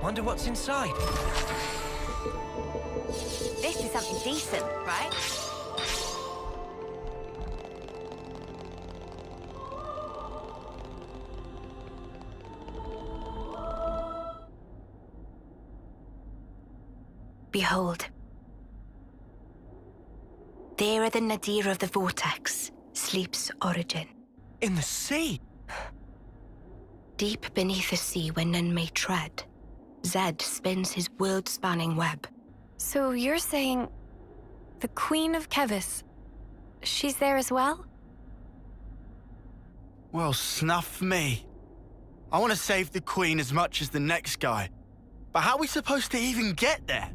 Wonder what's inside. This is something decent, right? Behold. There at the nadir of the vortex sleeps Origin. In the sea? Deep beneath the sea where none may tread, Zed spins his world-spanning web. So you're saying the Queen of Kevis, she's there as well? Well, snuff me. I want to save the Queen as much as the next guy. But how are we supposed to even get there?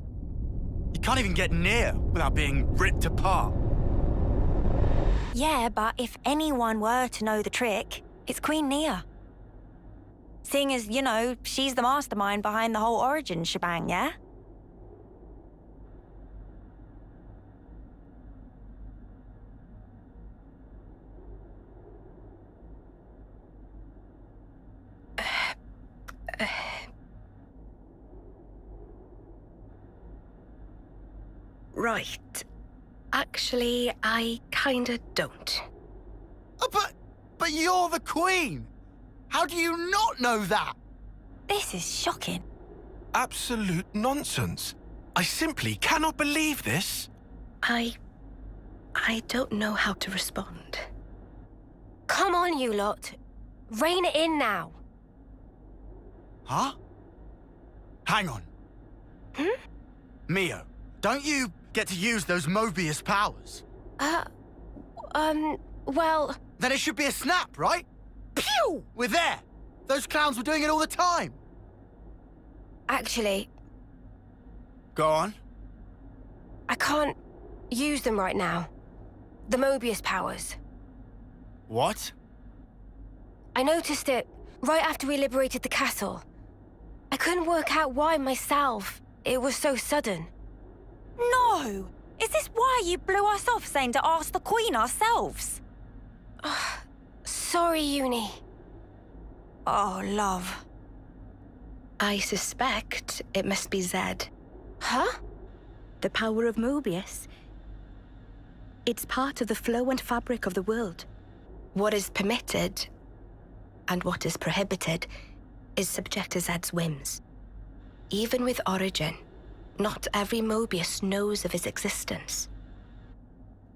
You can't even get near without being ripped apart. Yeah, but if anyone were to know the trick, it's Queen Nia. Seeing as, you know, she's the mastermind behind the whole Origin shebang, yeah? Right. Actually, I kinda don't. But you're the Queen! How do you not know that? This is shocking. Absolute nonsense. I simply cannot believe this. I don't know how to respond. Come on, you lot. Rein it in now. Huh? Hang on. Mio, don't you get to use those Mobius powers? Well... Then it should be a snap, right? Pew! We're there! Those clowns were doing it all the time! Actually, Go on. I can't use them right now. The Mobius powers. What? I noticed it right after we liberated the castle. I couldn't work out why myself. It was so sudden. No! Is this why you blew us off saying to ask the Queen ourselves? Sorry, Uni. Oh, love. I suspect it must be Zed. Huh? The power of Mobius. It's part of the flow and fabric of the world. What is permitted and what is prohibited is subject to Zed's whims. Even with Origin, not every Mobius knows of his existence.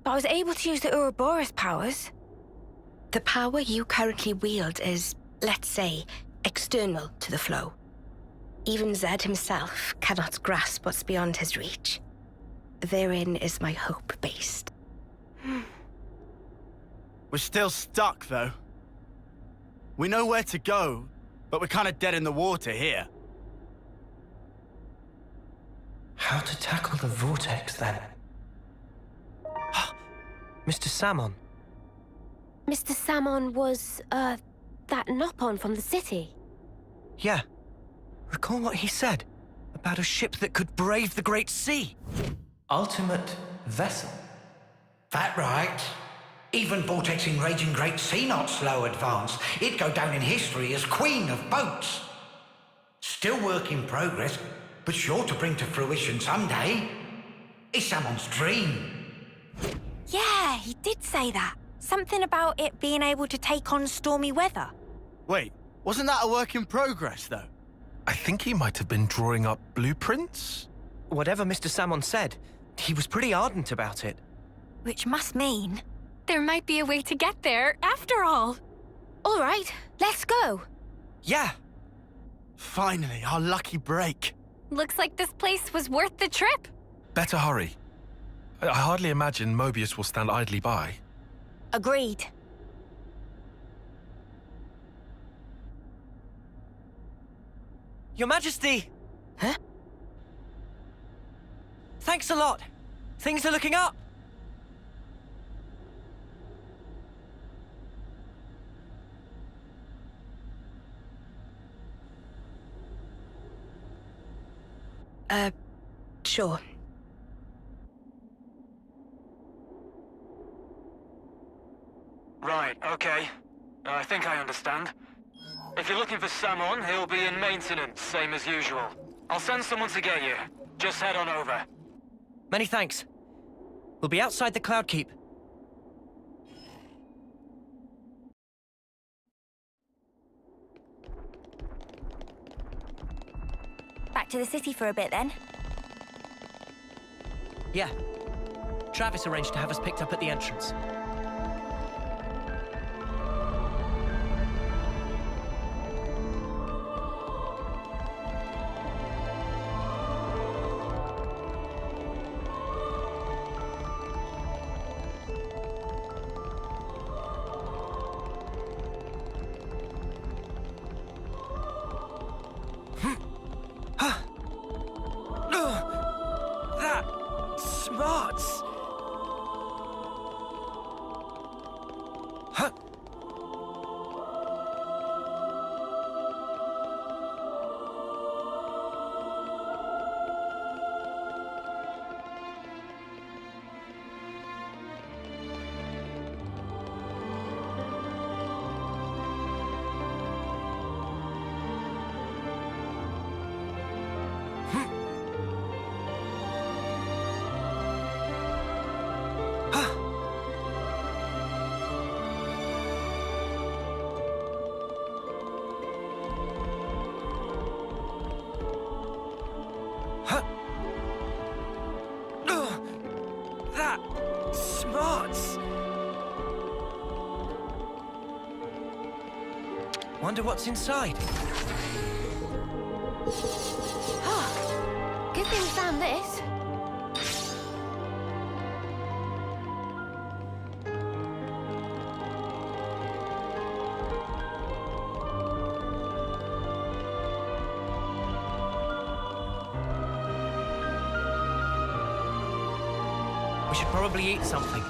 But I was able to use the Ouroboros powers. The power you currently wield is, let's say, external to the flow. Even Zed himself cannot grasp what's beyond his reach. Therein is my hope based. We're still stuck, though. We know where to go, but we're kind of dead in the water here. How to tackle the vortex, then? Mr. Salmon. Mr. Salmon was, that Nopon from the city. Yeah. Recall what he said about a ship that could brave the Great Sea. Ultimate vessel. That right. Even vortexing raging Great Sea not slow advance. It'd go down in history as queen of boats. Still work in progress, but sure to bring to fruition someday. It's someone's dream. Yeah, he did say that. Something about it being able to take on stormy weather. Wait, wasn't that a work in progress, though? I think he might have been drawing up blueprints. Whatever Mr. Salmon said, he was pretty ardent about it. Which must mean... There might be a way to get there, after all. All right, let's go. Yeah. Finally, our lucky break. Looks like this place was worth the trip. Better hurry. I hardly imagine Mobius will stand idly by. Agreed. Your Majesty! Huh? Thanks a lot. Things are looking up. Sure. Right, okay. I think I understand. If you're looking for Samon, he'll be in maintenance, same as usual. I'll send someone to get you. Just head on over. Many thanks. We'll be outside the Cloud Keep. Back to the city for a bit, then? Yeah. Travis arranged to have us picked up at the entrance. Wonder what's inside. Good thing we found this. We should probably eat something.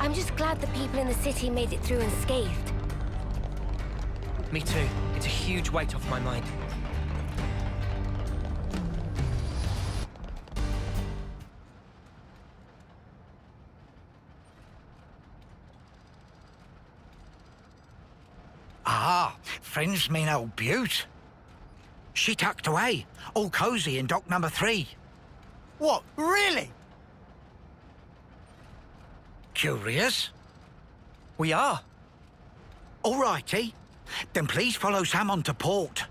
I'm just glad the people in the city made it through unscathed. Me too. It's a huge weight off my mind. Ah, friends mean old Butte. She tucked away, all cosy in dock number 3. What? Really? Curious? We are. All righty. Then please follow Sam on to port.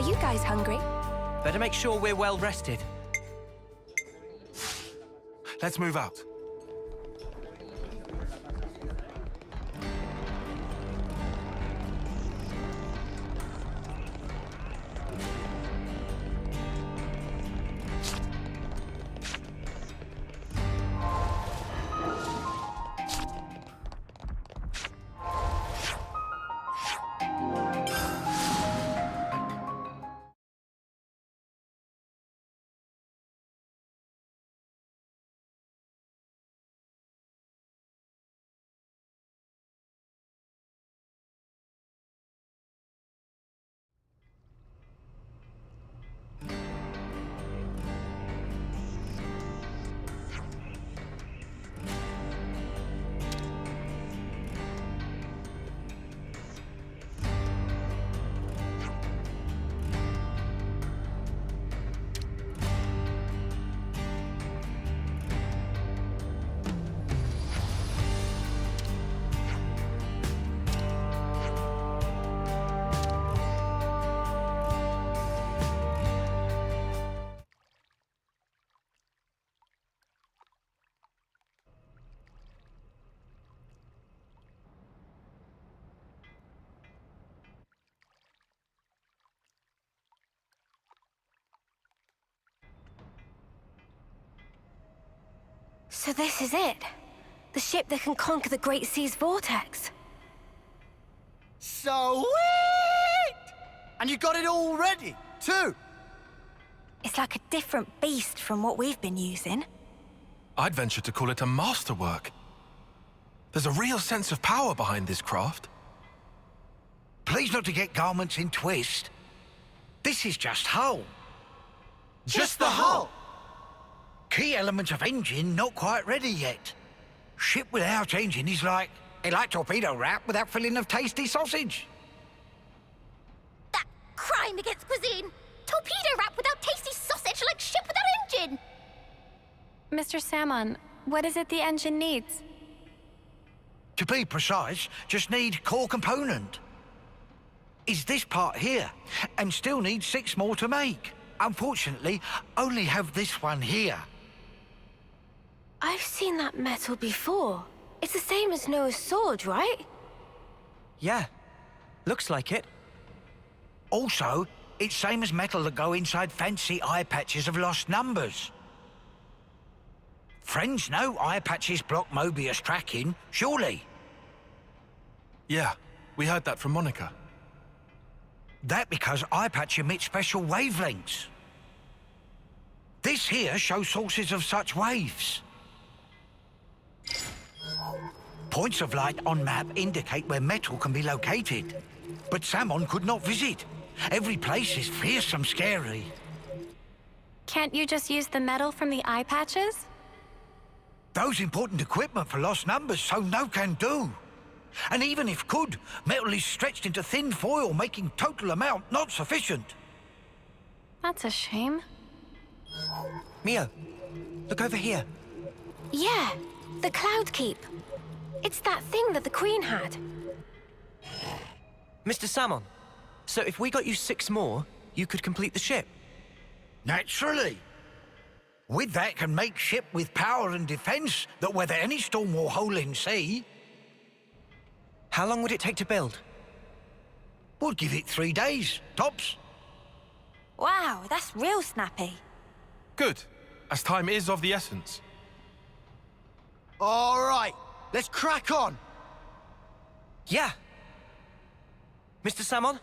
Are you guys hungry? Better make sure we're well rested. Let's move out. So this is it? The ship that can conquer the Great Sea's vortex? Sweet! And you got it all ready, too? It's like a different beast from what we've been using. I'd venture to call it a masterwork. There's a real sense of power behind this craft. Please not to get garments in twist. This is just hull. Just the hull? Key element of engine not quite ready yet. Ship without engine is like torpedo wrap without filling of tasty sausage. That crime against cuisine! Torpedo wrap without tasty sausage like ship without engine! Mr. Salmon, what is it the engine needs? To be precise, just need core component. Is this part here, and still need 6 more to make. Unfortunately, only have this one here. I've seen that metal before. It's the same as Noah's sword, right? Yeah, looks like it. Also, it's same as metal that go inside fancy eye patches of lost numbers. Friends know eye patches block Mobius tracking, surely? Yeah, we heard that from Monica. That because eye patch emits special wavelengths. This here shows sources of such waves. Points of light on map indicate where metal can be located. But Salmon could not visit. Every place is fearsome scary. Can't you just use the metal from the eye patches? Those important equipment for lost numbers, so no can do. And even if could, metal is stretched into thin foil, making total amount not sufficient. That's a shame. Mio, look over here. Yeah, the Cloud Keep. It's that thing that the Queen had. Mr. Salmon, so if we got you 6 more, you could complete the ship? Naturally. With that can make ship with power and defense that weather any storm or hole in sea. How long would it take to build? We'll give it 3 days, tops. Wow, that's real snappy. Good, as time is of the essence. All right, let's crack on. Yeah. Mr. Salmon,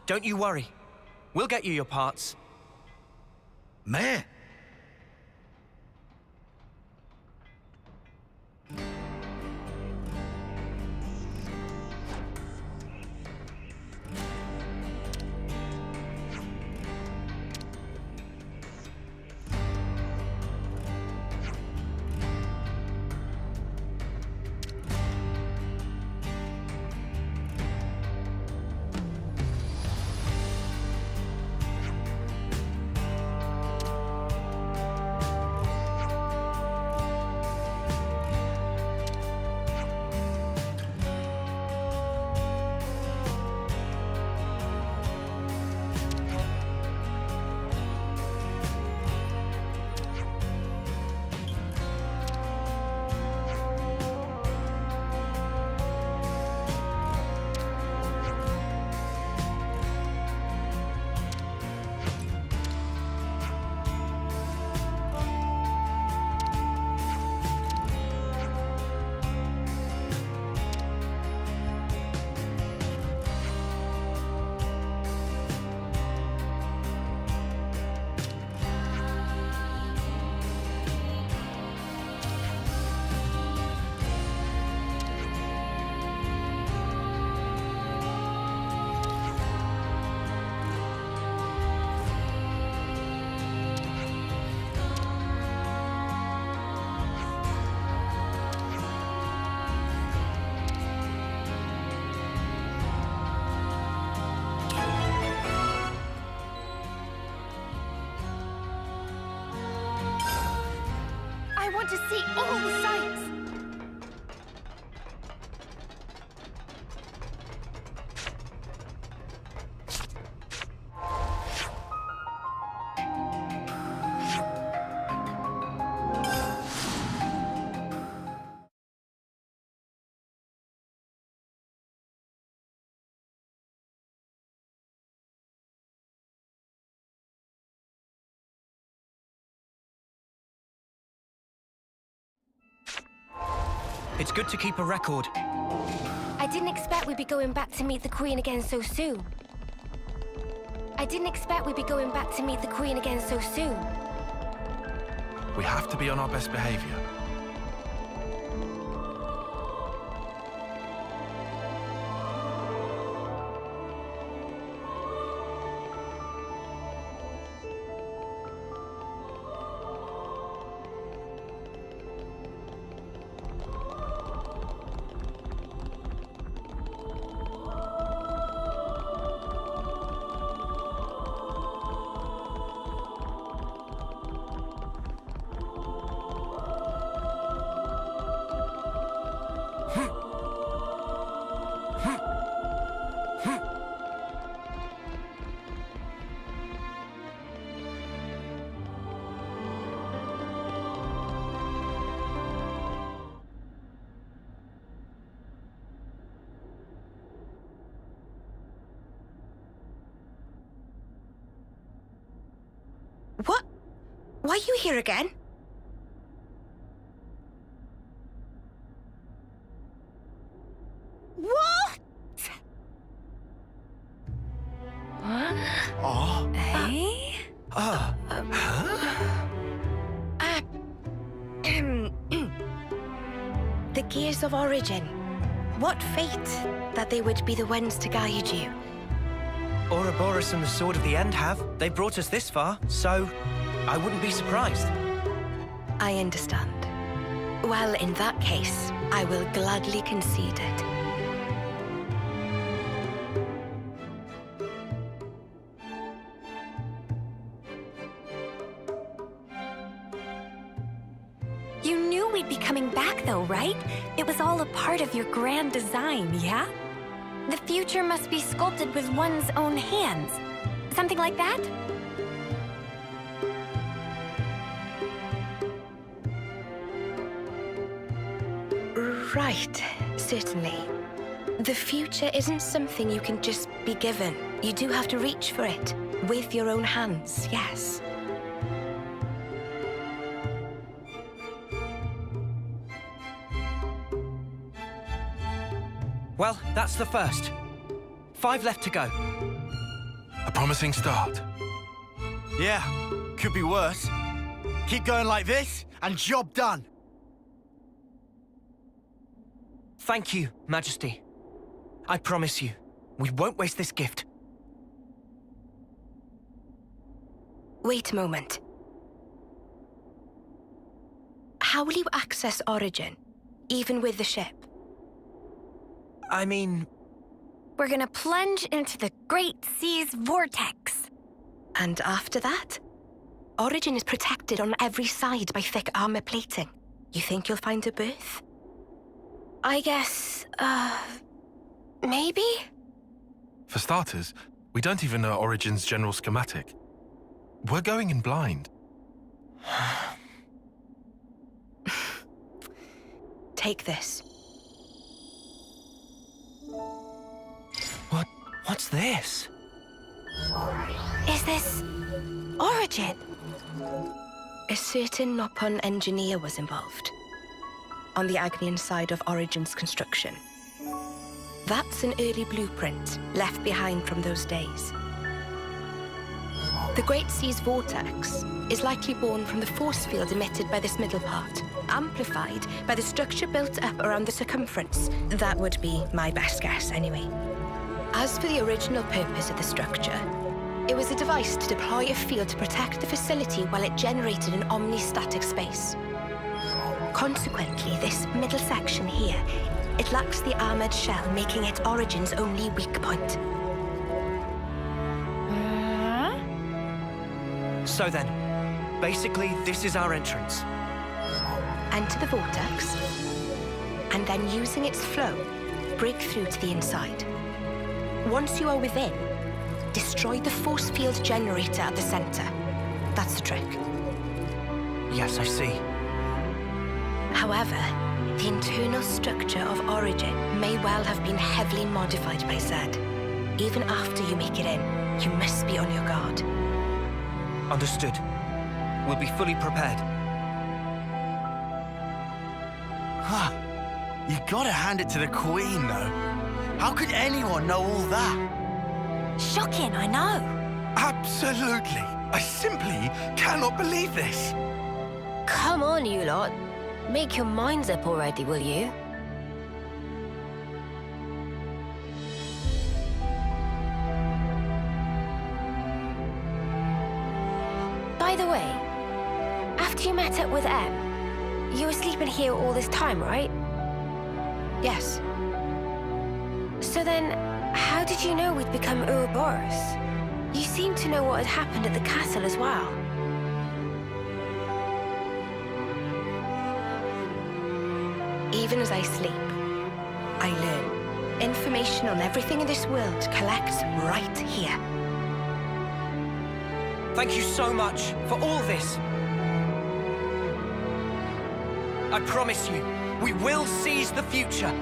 don't you worry. We'll get you your parts. Meh. all sides. It's good to keep a record. I didn't expect we'd be going back to meet the Queen again so soon. We have to be on our best behavior. What? Why are you here again? What? What? Oh. Eh? Oh. The Gears of Origin. What fate that they would be the ones to guide you. Ouroboros and the Sword of the End have. They brought us this far, so I wouldn't be surprised. I understand. Well, in that case, I will gladly concede it. You knew we'd be coming back though, right? It was all a part of your grand design, yeah? The future must be sculpted with one's own hands. Something like that? Right, certainly. The future isn't something you can just be given. You do have to reach for it. With your own hands, yes. Well, that's the first. 5 left to go. A promising start. Yeah, could be worse. Keep going like this, and job done. Thank you, Majesty. I promise you, we won't waste this gift. Wait a moment. How will you access Origin, even with the ship? I mean... We're gonna plunge into the Great Sea's vortex. And after that? Origin is protected on every side by thick armor plating. You think you'll find a berth? I guess, maybe? For starters, we don't even know Origin's general schematic. We're going in blind. Take this. What's this? Is this Origin? A certain Nopon engineer was involved. On the Agnian side of Origin's construction. That's an early blueprint left behind from those days. The Great Sea's vortex is likely born from the force field emitted by this middle part, amplified by the structure built up around the circumference. That would be my best guess, anyway. As for the original purpose of the structure, it was a device to deploy a field to protect the facility while it generated an omnistatic space. Consequently, this middle section here, it lacks the armored shell, making it Origin's only weak point. So then, basically, this is our entrance. enter the vortex, and then using its flow, break through to the inside. Once you are within, destroy the force field generator at the center. That's the trick. Yes, I see. However, the internal structure of Origin may well have been heavily modified by Zed. Even after you make it in, you must be on your guard. Understood. We'll be fully prepared. Huh. You gotta hand it to the Queen, though. How could anyone know all that? Shocking, I know. Absolutely. I simply cannot believe this. Come on, you lot. Make your minds up already, will you? By the way, after you met up with Em, you were sleeping here all this time, right? Yes. So then, how did you know we'd become Ouroboros? You seem to know what had happened at the castle as well. Even as I sleep, I learn. Information on everything in this world collects right here. Thank you so much for all this. I promise you, we will seize the future.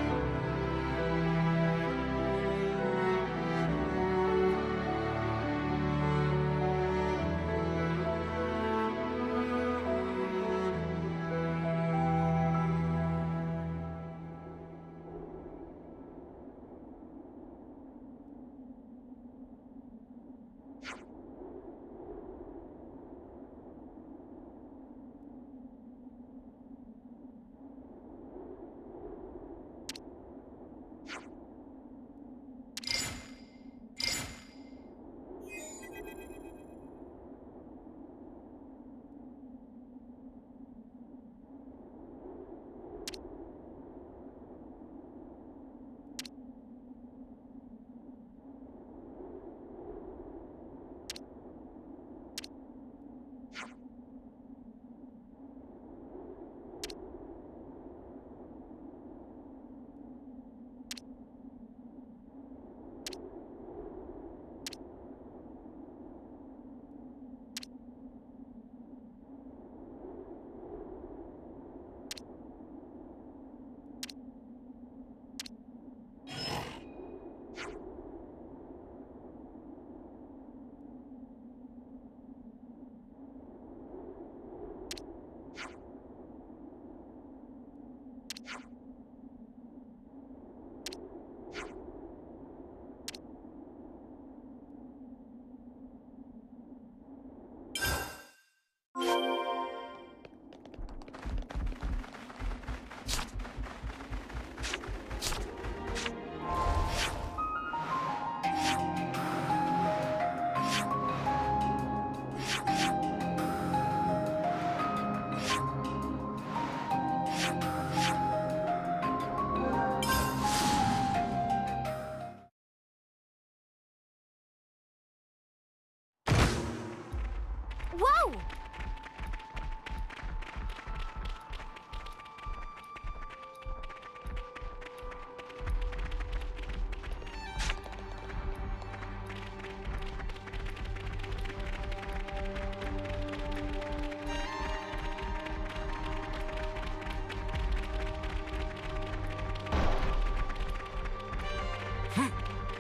Whoa!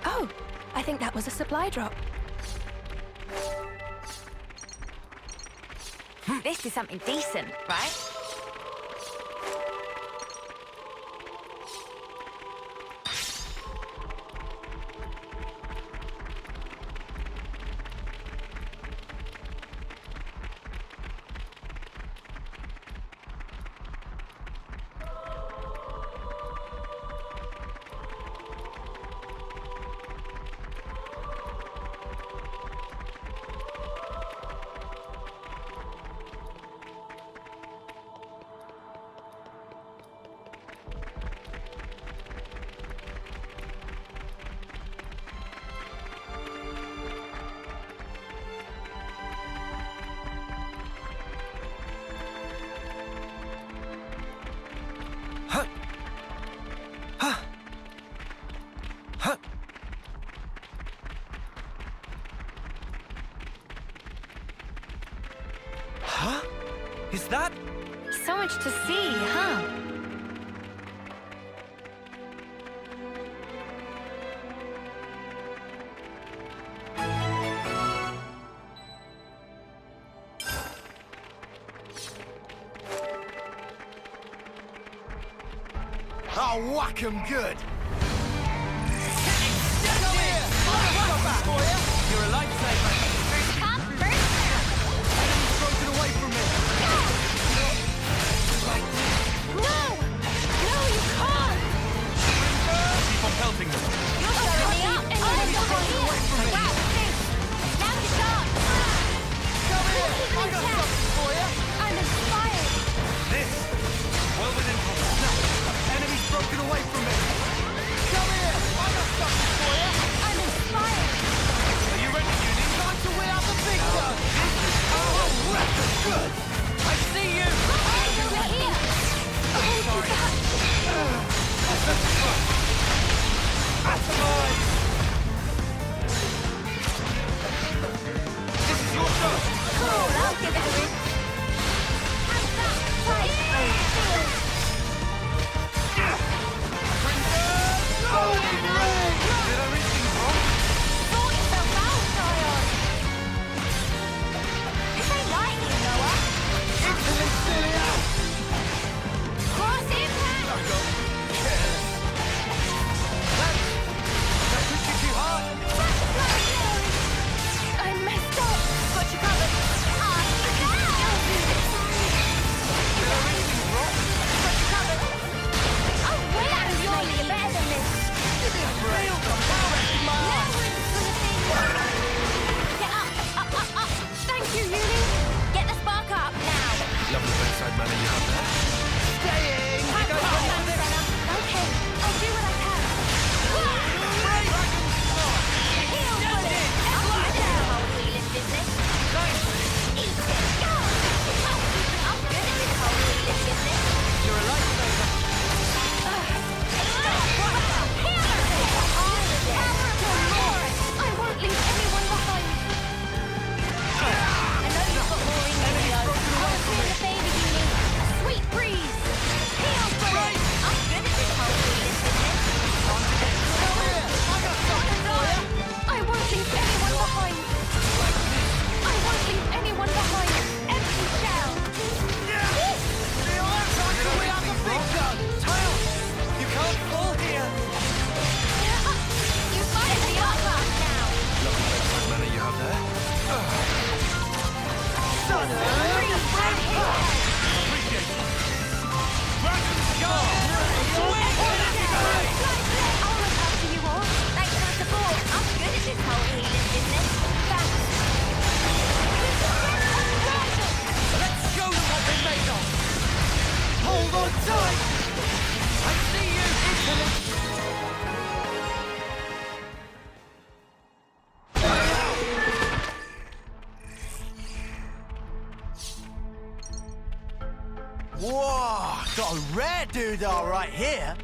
Oh, I think that was a supply drop. This is something decent, right? Is that? So much to see, huh? I'll whack 'em good. You're a lifesaver. First come, first serve. Enemy's broken away from me. No! No, you can't! Keep on pelting them. You're showing me up. Enemy's broken away from me. Wow, thanks. Now's your chance. Come here. I got something for you. I'm inspired! This. Well within control. Enemy's broken away from me. Come here. I got something for you. I'm inspired! Are you ready, Uni? Time to win out the big gun. Oh, record good. I see you. Over here. Sorry. That's mine. This is your show. Cool, I'll give it a ring. Have that. Fight. Golden ring. Did I reach you wrong? Sort yourself out, Zion. This ain't like you, Noah. Italy, silly out. Cross impact. That pushed you too hard. I messed up! Got you covered. You'll do this. Did I reach you wrong? Got you covered. Oh, way out of your league. You're better than this. Feel the power in my Now eyes. we're in the swing of things. Get up, up, up, up. Thank you, Uni! Get the spark up now. Lovely bedside manner you have there. Staying. You guys ready for this? Okay, I'll do what I can. Heel bullet. Up and down. Whole wheeling business. Eat it. I'm good at this whole wheeling business. You're a lifesaver. I won't leave anyone behind! I know you've got more in you, Leo. I'll feel the baby you need. Sweet breeze. Heel bullet. I'm good at this whole wheeling business. Come here. I got something for you. I won't leave anyone behind! I won't leave anyone behind! Empty shell! Feel that time to win out the big gun. Tail. You can't fall here. You fired the armor now. Lovely bedside manner you have there. I'll look after you all. Thanks for the support. I'm good at this whole healing business. Thanks. Let's show them what we're made of. Hold on tight. I see you, Italy. Whoa, got a rare doodah right here.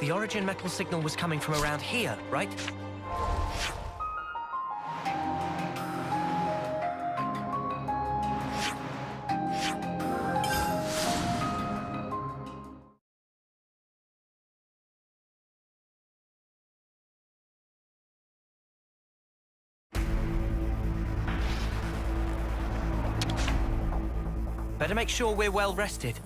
The origin metal signal was coming from around here, right? Better make sure we're well rested.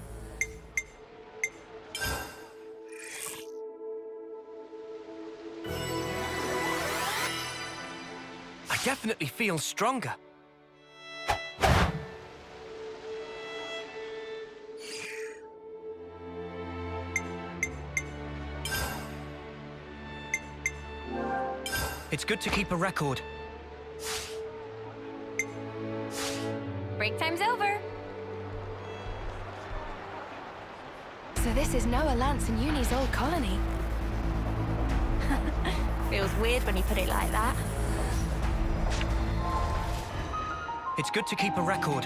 I definitely feel stronger. It's good to keep a record. Break time's over! So So this is Noah, Lance, and Uni's old colony. Feels weird when you put it like that. It's good to keep a record.